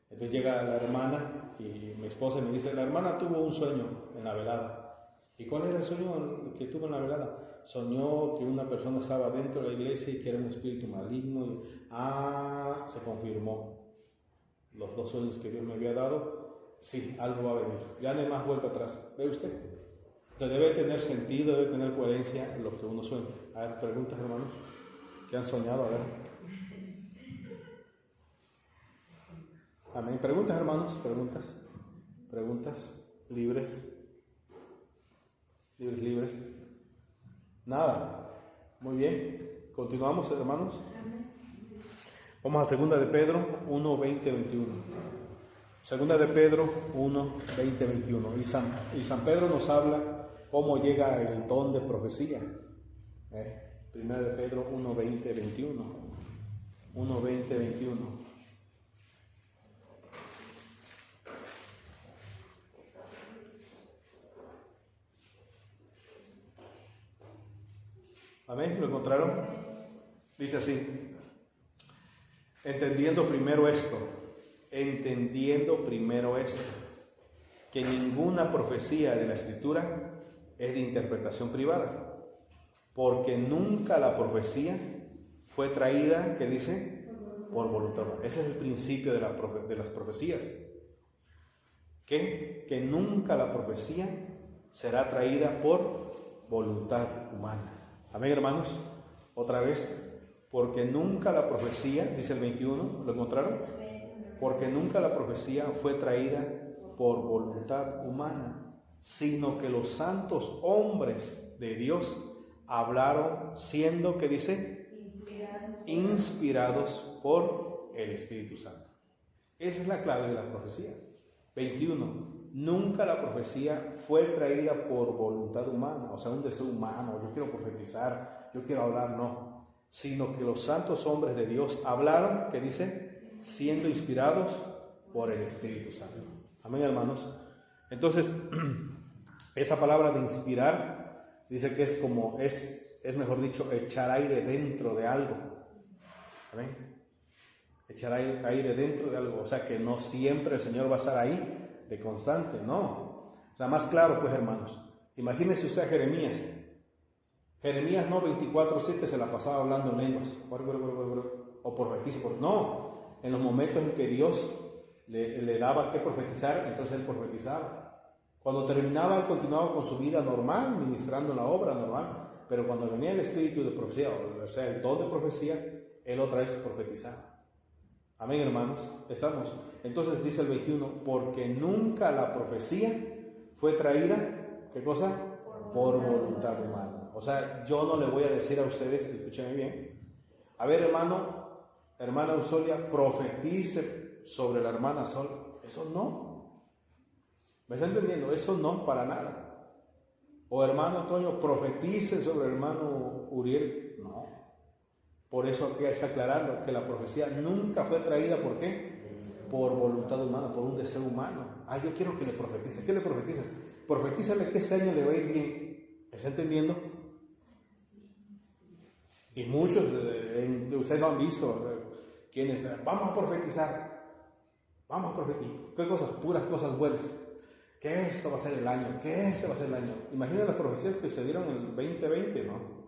Entonces llega la hermana y mi esposa me dice, la hermana tuvo un sueño en la velada. ¿Y cuál era el sueño que tuvo en la velada? Soñó que una persona estaba dentro de la iglesia y que era un espíritu maligno. Se confirmó. Los 2 sueños que Dios me había dado, sí, algo va a venir. Ya no hay más vuelta atrás. ¿Ve usted? Entonces debe tener sentido, debe tener coherencia en lo que uno sueña. A ver, preguntas, hermanos. ¿Qué han soñado? A ver. Amén. Preguntas, hermanos. Preguntas. Libres. Nada. Muy bien. Continuamos, hermanos. Vamos a 2 de Pedro 1, 20, 21. 2 de Pedro 1, 20, 21. Y San Pedro nos habla cómo llega el don de profecía. 1 de Pedro 1, 20, 21. 1, 20, 21. Amén, ¿lo encontraron? Dice así. Entendiendo primero esto, que ninguna profecía de la Escritura es de interpretación privada, porque nunca la profecía fue traída, ¿qué dice? Por voluntad humana. Ese es el principio de las profecías. Que nunca la profecía será traída por voluntad humana. Amén, hermanos. Otra vez. Porque nunca la profecía, dice el 21, ¿lo encontraron? Porque nunca la profecía fue traída por voluntad humana, sino que los santos hombres de Dios hablaron siendo, ¿qué dice? Inspirados por el Espíritu Santo. Esa es la clave de la profecía. 21. Nunca la profecía fue traída por voluntad humana, o sea, un deseo humano, yo quiero profetizar, yo quiero hablar, no. Sino que los santos hombres de Dios hablaron, ¿qué dice? Siendo inspirados por el Espíritu Santo. Amén, hermanos. Entonces, esa palabra de inspirar, dice que es como, es mejor dicho, echar aire dentro de algo. Amén. Echar aire dentro de algo, o sea que no siempre el Señor va a estar ahí de constante, no. O sea, más claro, pues, hermanos, imagínese usted a Jeremías. Jeremías no 24/7 se la pasaba hablando en lenguas, o profetiza, no, en los momentos en que Dios le daba que profetizar, entonces él profetizaba. Cuando terminaba, él continuaba con su vida normal, ministrando la obra normal, pero cuando venía el espíritu de profecía, o sea, el don de profecía, él otra vez profetizaba. Amén, hermanos, estamos. Entonces dice el 21, porque nunca la profecía fue traída, ¿qué cosa? Por voluntad humana. O sea, yo no le voy a decir a ustedes, escúchenme bien, a ver, hermana Usolia, profetice sobre la hermana Sol. Eso no. ¿Me está entendiendo? Eso no, para nada. O hermano Antonio, profetice sobre el hermano Uriel. No. Por eso aquí está aclarando que la profecía nunca fue traída, ¿por qué? por voluntad humana, por un deseo humano. Yo quiero que le profetice. ¿Qué le profetizas? Profetízale que este año le va a ir bien. ¿Está entendiendo? Y muchos de ustedes lo han visto. Quienes vamos a profetizar. ¿Qué cosas? Puras cosas buenas. Que esto va a ser el año. Que este va a ser el año. Imaginen las profecías que se dieron en el 2020, ¿no?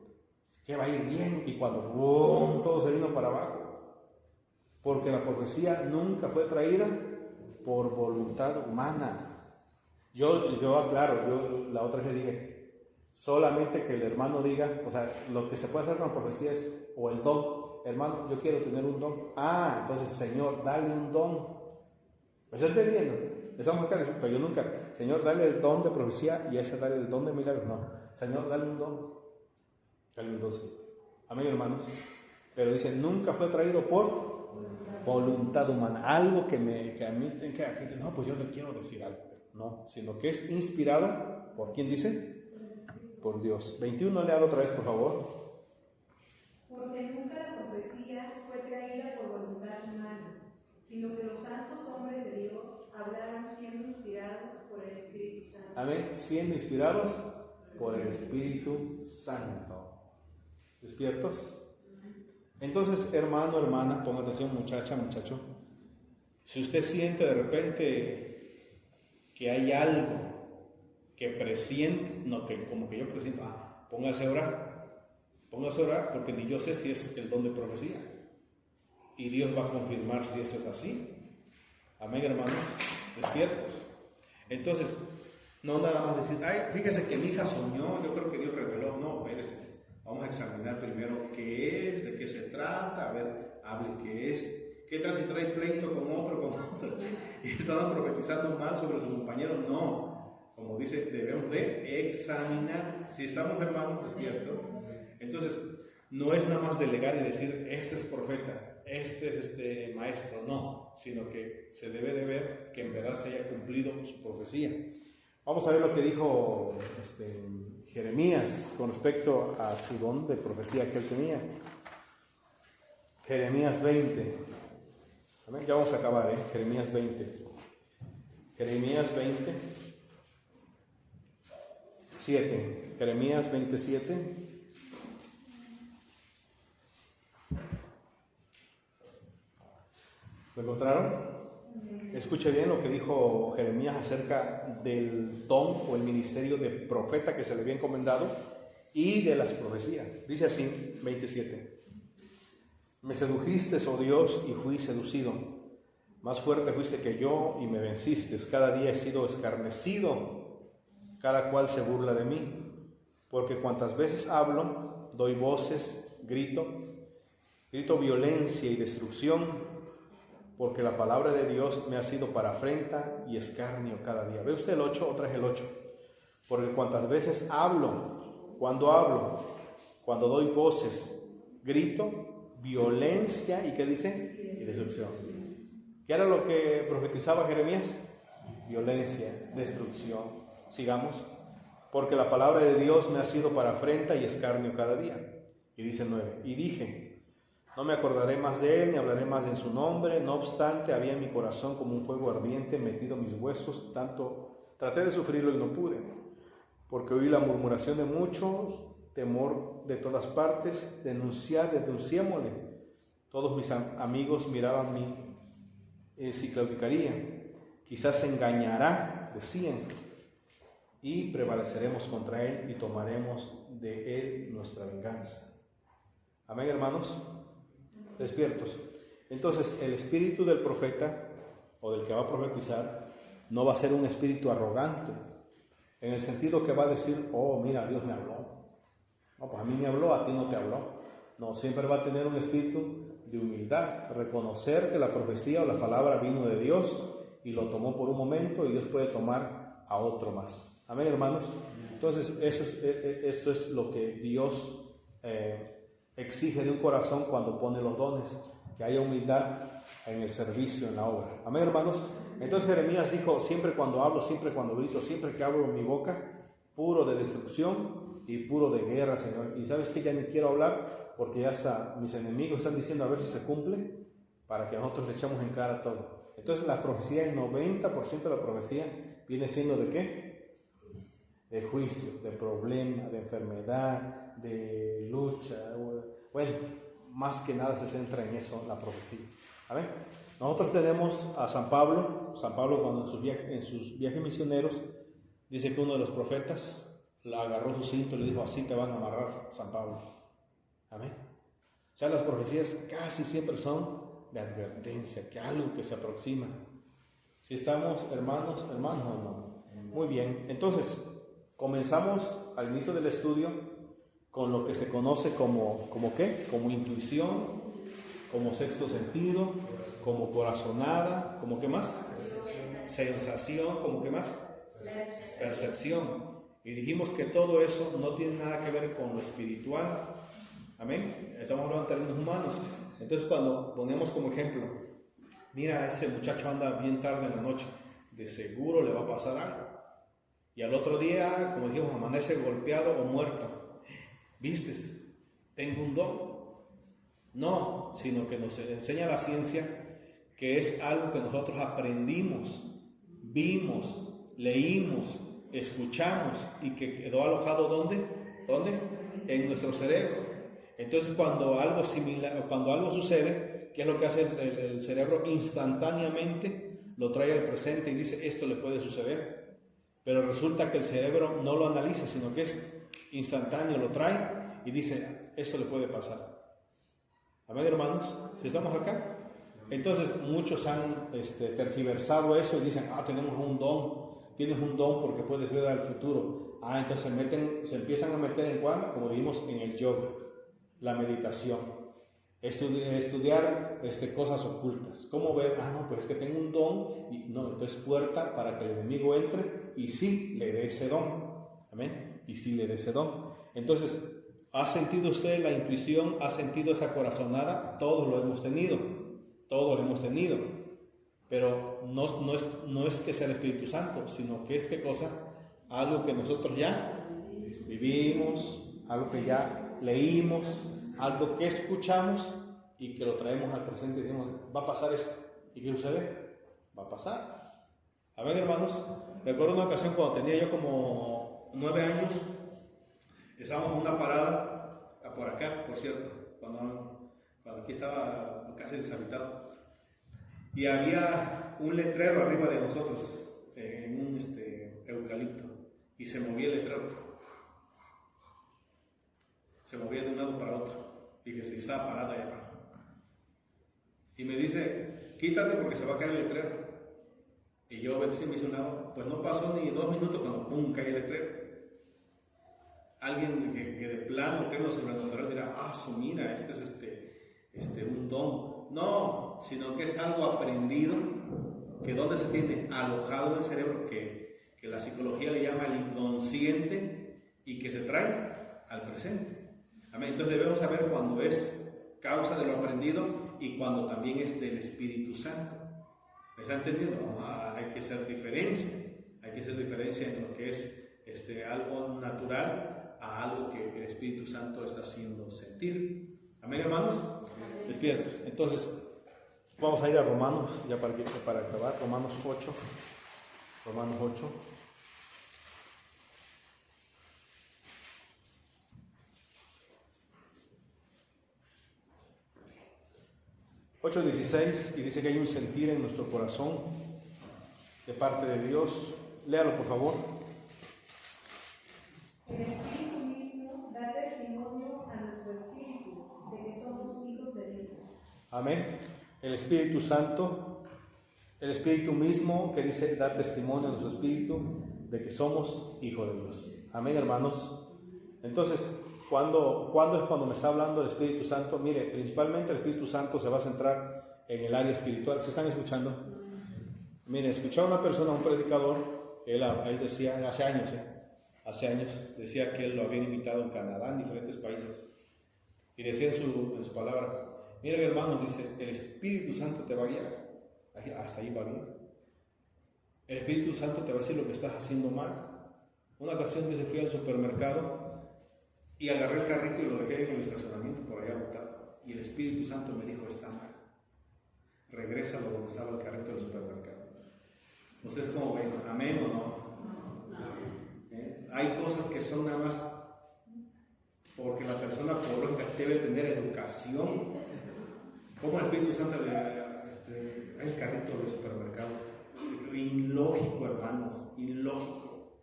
Que va a ir bien. Y cuando ¡boom!, todo se vino para abajo. Porque la profecía nunca fue traída por voluntad humana. Yo aclaro, la otra vez dije, solamente que el hermano diga, o sea, lo que se puede hacer con la profecía es, o el don, hermano, yo quiero tener un don. Entonces, Señor, dale un don. ¿Me está entendiendo? Estamos acá, pero yo nunca, Señor, dale el don de profecía y a ese dale el don de milagros. No, Señor, dale un don. Dale un don, sí. Amén, hermanos. Pero dice, nunca fue traído por voluntad humana, algo que a mí no, pues yo le quiero decir algo, no, sino que es inspirado por ¿quién dice? Por Dios. 21, léalo otra vez, por favor. Porque nunca la profecía fue traída por voluntad humana, sino que los santos hombres de Dios hablaron siendo inspirados por el Espíritu Santo. Amén, siendo inspirados por el Espíritu Santo. ¿Despiertos? Entonces, hermano, hermana, ponga atención, muchacha, muchacho. Si usted siente de repente que hay algo que presiente, como que yo presiento, póngase a orar, porque ni yo sé si es el don de profecía. Y Dios va a confirmar si eso es así. Amén, hermanos, despiertos. Entonces, no nada más decir, fíjese que mi hija soñó, yo creo que Dios reveló. No, espérese. Vamos a examinar primero qué es, de qué se trata, a ver, hable qué es. ¿Qué tal si trae pleito con otro? Y estamos profetizando mal sobre su compañero? No, como dice, debemos de examinar. Si estamos hermanos despiertos, entonces no es nada más delegar y decir, este es profeta, este es maestro, no, sino que se debe de ver que en verdad se haya cumplido su profecía. Vamos a ver lo que dijo Jeremías con respecto a su don de profecía que él tenía. Jeremías 20. ¿Amén? Ya vamos a acabar, Jeremías 20. Jeremías 20. 7. Jeremías 27. ¿Lo encontraron? Escuche bien lo que dijo Jeremías acerca del don o el ministerio de profeta que se le había encomendado y de las profecías. Dice así, 27. Me sedujiste, oh Dios, y fui seducido. Más fuerte fuiste que yo y me venciste. Cada día he sido escarnecido. Cada cual se burla de mí. Porque cuantas veces hablo, doy voces, grito violencia y destrucción. Porque la palabra de Dios me ha sido para afrenta y escarnio cada día. ¿Ve usted el 8? Otra vez el 8. Porque cuantas veces hablo, cuando doy voces, grito, violencia, ¿y qué dice? Y destrucción. ¿Qué era lo que profetizaba Jeremías? Violencia, destrucción. Sigamos. Porque la palabra de Dios me ha sido para afrenta y escarnio cada día. Y dice el 9. Y dije, no me acordaré más de él, ni hablaré más en su nombre. No obstante, había en mi corazón como un fuego ardiente metido en mis huesos. Tanto traté de sufrirlo y no pude. Porque oí la murmuración de muchos, temor de todas partes. Denunciémosle. Todos mis amigos miraban si claudicaría. Quizás se engañará, decían. Y prevaleceremos contra él y tomaremos de él nuestra venganza. Amén, hermanos. Despiertos. Entonces, el espíritu del profeta o del que va a profetizar no va a ser un espíritu arrogante, en el sentido que va a decir, mira, Dios me habló. No, pues a mí me habló, a ti no te habló. No, siempre va a tener un espíritu de humildad, reconocer que la profecía o la palabra vino de Dios y lo tomó por un momento y Dios puede tomar a otro más. Amén, hermanos. Entonces, eso es lo que Dios exige de un corazón cuando pone los dones, que haya humildad en el servicio, en la obra. Amén, hermanos. Entonces Jeremías dijo, siempre cuando hablo, siempre cuando grito, siempre que abro mi boca, puro de destrucción y puro de guerra, Señor. Y sabes que ya ni quiero hablar porque ya hasta mis enemigos están diciendo a ver si se cumple, para que nosotros le echemos en cara todo. Entonces la profecía, el 90% de la profecía viene siendo ¿de qué? De juicio, de problema, de enfermedad, de lucha. Bueno, más que nada se centra en eso la profecía. A ver, nosotros tenemos a San Pablo. San Pablo, cuando en sus viajes misioneros, dice que uno de los profetas le agarró su cinto y le dijo: así te van a amarrar, San Pablo. Amén. O sea, las profecías casi siempre son de advertencia, que algo que se aproxima. Si estamos hermanos o no. Muy bien, entonces comenzamos al inicio del estudio con lo que se conoce como ¿qué? Como intuición, como sexto sentido, como corazonada, como ¿qué más? Sensación, como ¿qué más? Percepción. Y dijimos que todo eso no tiene nada que ver con lo espiritual. Amén. Estamos hablando en términos humanos. Entonces, cuando ponemos como ejemplo, mira, ese muchacho anda bien tarde en la noche, de seguro le va a pasar algo. Y al otro día, como dijimos, amanece golpeado o muerto. ¿Vistes? Tengo un don. No, sino que nos enseña la ciencia que es algo que nosotros aprendimos, vimos, leímos, escuchamos y que quedó alojado ¿dónde? En nuestro cerebro. Entonces, cuando algo similar, cuando algo sucede, ¿qué es lo que hace el cerebro? Instantáneamente lo trae al presente y dice: esto le puede suceder. Pero resulta que el cerebro no lo analiza, sino que es instantáneo, lo trae y dice: esto le puede pasar. Amén, hermanos, si estamos acá. Entonces, muchos han tergiversado eso y dicen: tenemos un don, tienes un don porque puedes ver al futuro. Entonces se empiezan a meter en ¿cuál? Como vimos en el yoga, la meditación, estudiar cosas ocultas. ¿Cómo ver? No, pues es que tengo un don, y no, entonces puerta para que el enemigo entre y sí le dé ese don. Amén. Y sí le dé ese don. Entonces, ¿ha sentido usted la intuición? ¿Ha sentido esa corazonada? Todos lo hemos tenido. Pero no es que sea el Espíritu Santo, sino que es ¿qué cosa? Algo que nosotros ya vivimos, algo que ya leímos, algo que escuchamos y que lo traemos al presente y decimos: va a pasar esto. ¿Y qué sucede? Va a pasar. A ver, hermanos, recuerdo una ocasión cuando tenía yo como 9 años, estábamos en una parada, por acá, por cierto, cuando aquí estaba casi deshabitado, y había un letrero arriba de nosotros, en un eucalipto, y se movía el letrero. Se movía de un lado para otro. Fíjese, estaba parada ahí abajo. Y me dice: quítate porque se va a caer el letrero. Y yo obedecí misionado. Pues no pasó ni 2 minutos cuando ¡pum! Cae el letrero. Alguien que de plano cree en lo sobrenatural dirá: mira, este es un don. No, sino que es algo aprendido, que ¿dónde se tiene? Alojado en el cerebro, que la psicología le llama el inconsciente y que se trae al presente. Amén. Entonces debemos saber cuándo es causa de lo aprendido y cuando también es del Espíritu Santo. ¿Me está entendiendo? Hay que hacer diferencia. Hay que hacer diferencia en lo que es algo natural a algo que el Espíritu Santo está haciendo sentir. Amén, hermanos. Despiertos. Entonces, vamos a ir a Romanos, ya para acabar. Romanos 8. Romanos 8. ...8:16... y dice que hay un sentir en nuestro corazón de parte de Dios. Léalo, por favor. El Espíritu mismo da testimonio a nuestro espíritu de que somos hijos de Dios. Amén. El Espíritu Santo, el Espíritu mismo que dice da testimonio a nuestro espíritu de que somos hijos de Dios. Amén, hermanos. Entonces, ¿cuándo es cuando me está hablando el Espíritu Santo? Mire, principalmente el Espíritu Santo se va a centrar en el área espiritual. ¿Se están escuchando? Mire, escuché a una persona, un predicador, él decía, hace años, decía que él lo habían invitado en Canadá, en diferentes países, y decía en su palabra: mira, hermano, dice, el Espíritu Santo te va a guiar. Hasta ahí va bien. El Espíritu Santo te va a decir lo que estás haciendo mal. Una ocasión, dice, fui al supermercado y agarré el carrito y lo dejé en el estacionamiento por allá botado. Y el Espíritu Santo me dijo: está mal. regrésalo donde estaba el carrito del supermercado. ¿Ustedes cómo ven? ¿Amén o no? Hay cosas que son nada más porque la persona por lógica debe tener educación. ¿Cómo el Espíritu Santo le hay el carrito del supermercado? Ilógico, hermanos, ilógico.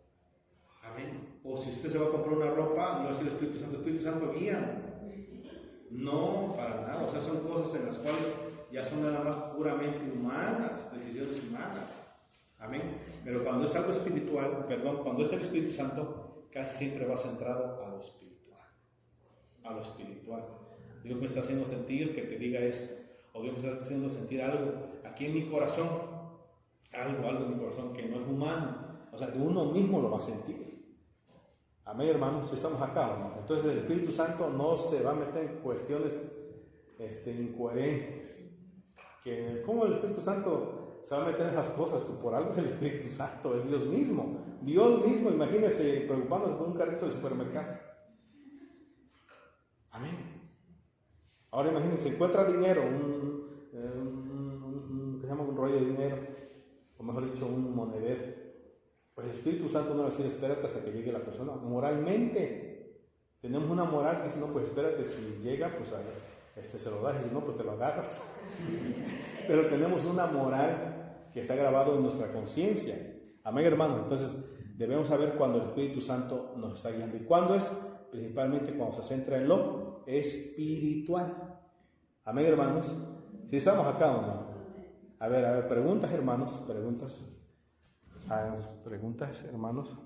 Amén. O si usted se va a comprar una ropa, no le va a decir el Espíritu Santo guía. No, para nada. O sea, son cosas en las cuales ya son nada más puramente humanas, decisiones humanas. Amén. Pero cuando es algo espiritual, cuando está el Espíritu Santo, casi siempre va centrado a lo espiritual. A lo espiritual. Dios me está haciendo sentir que te diga esto. O Dios me está haciendo sentir algo aquí en mi corazón. Algo en mi corazón que no es humano. O sea, que uno mismo lo va a sentir. Amén, hermanos, si estamos acá, ¿no? Entonces el Espíritu Santo no se va a meter en cuestiones incoherentes. ¿Cómo el Espíritu Santo se va a meter en esas cosas? Que por algo es el Espíritu Santo, es Dios mismo. Dios mismo, imagínense, preocupándose por un carrito de supermercado. Amén. Ahora imagínense, encuentra dinero, ¿qué se llama? Un rollo de dinero, o mejor dicho, un monedero. Pues el Espíritu Santo no va a decir, espérate hasta que llegue la persona. Moralmente, tenemos una moral que dice, no, pues espérate, si llega, pues se lo das, y si no, pues te lo agarras. Pero tenemos una moral que está grabado en nuestra conciencia. Amén, hermano. Entonces, debemos saber cuándo el Espíritu Santo nos está guiando. ¿Y cuándo es? Principalmente cuando se centra en lo espiritual. Amén, hermanos. Si estamos acá o no. A ver, preguntas, hermanos, preguntas. Preguntas, hermanos.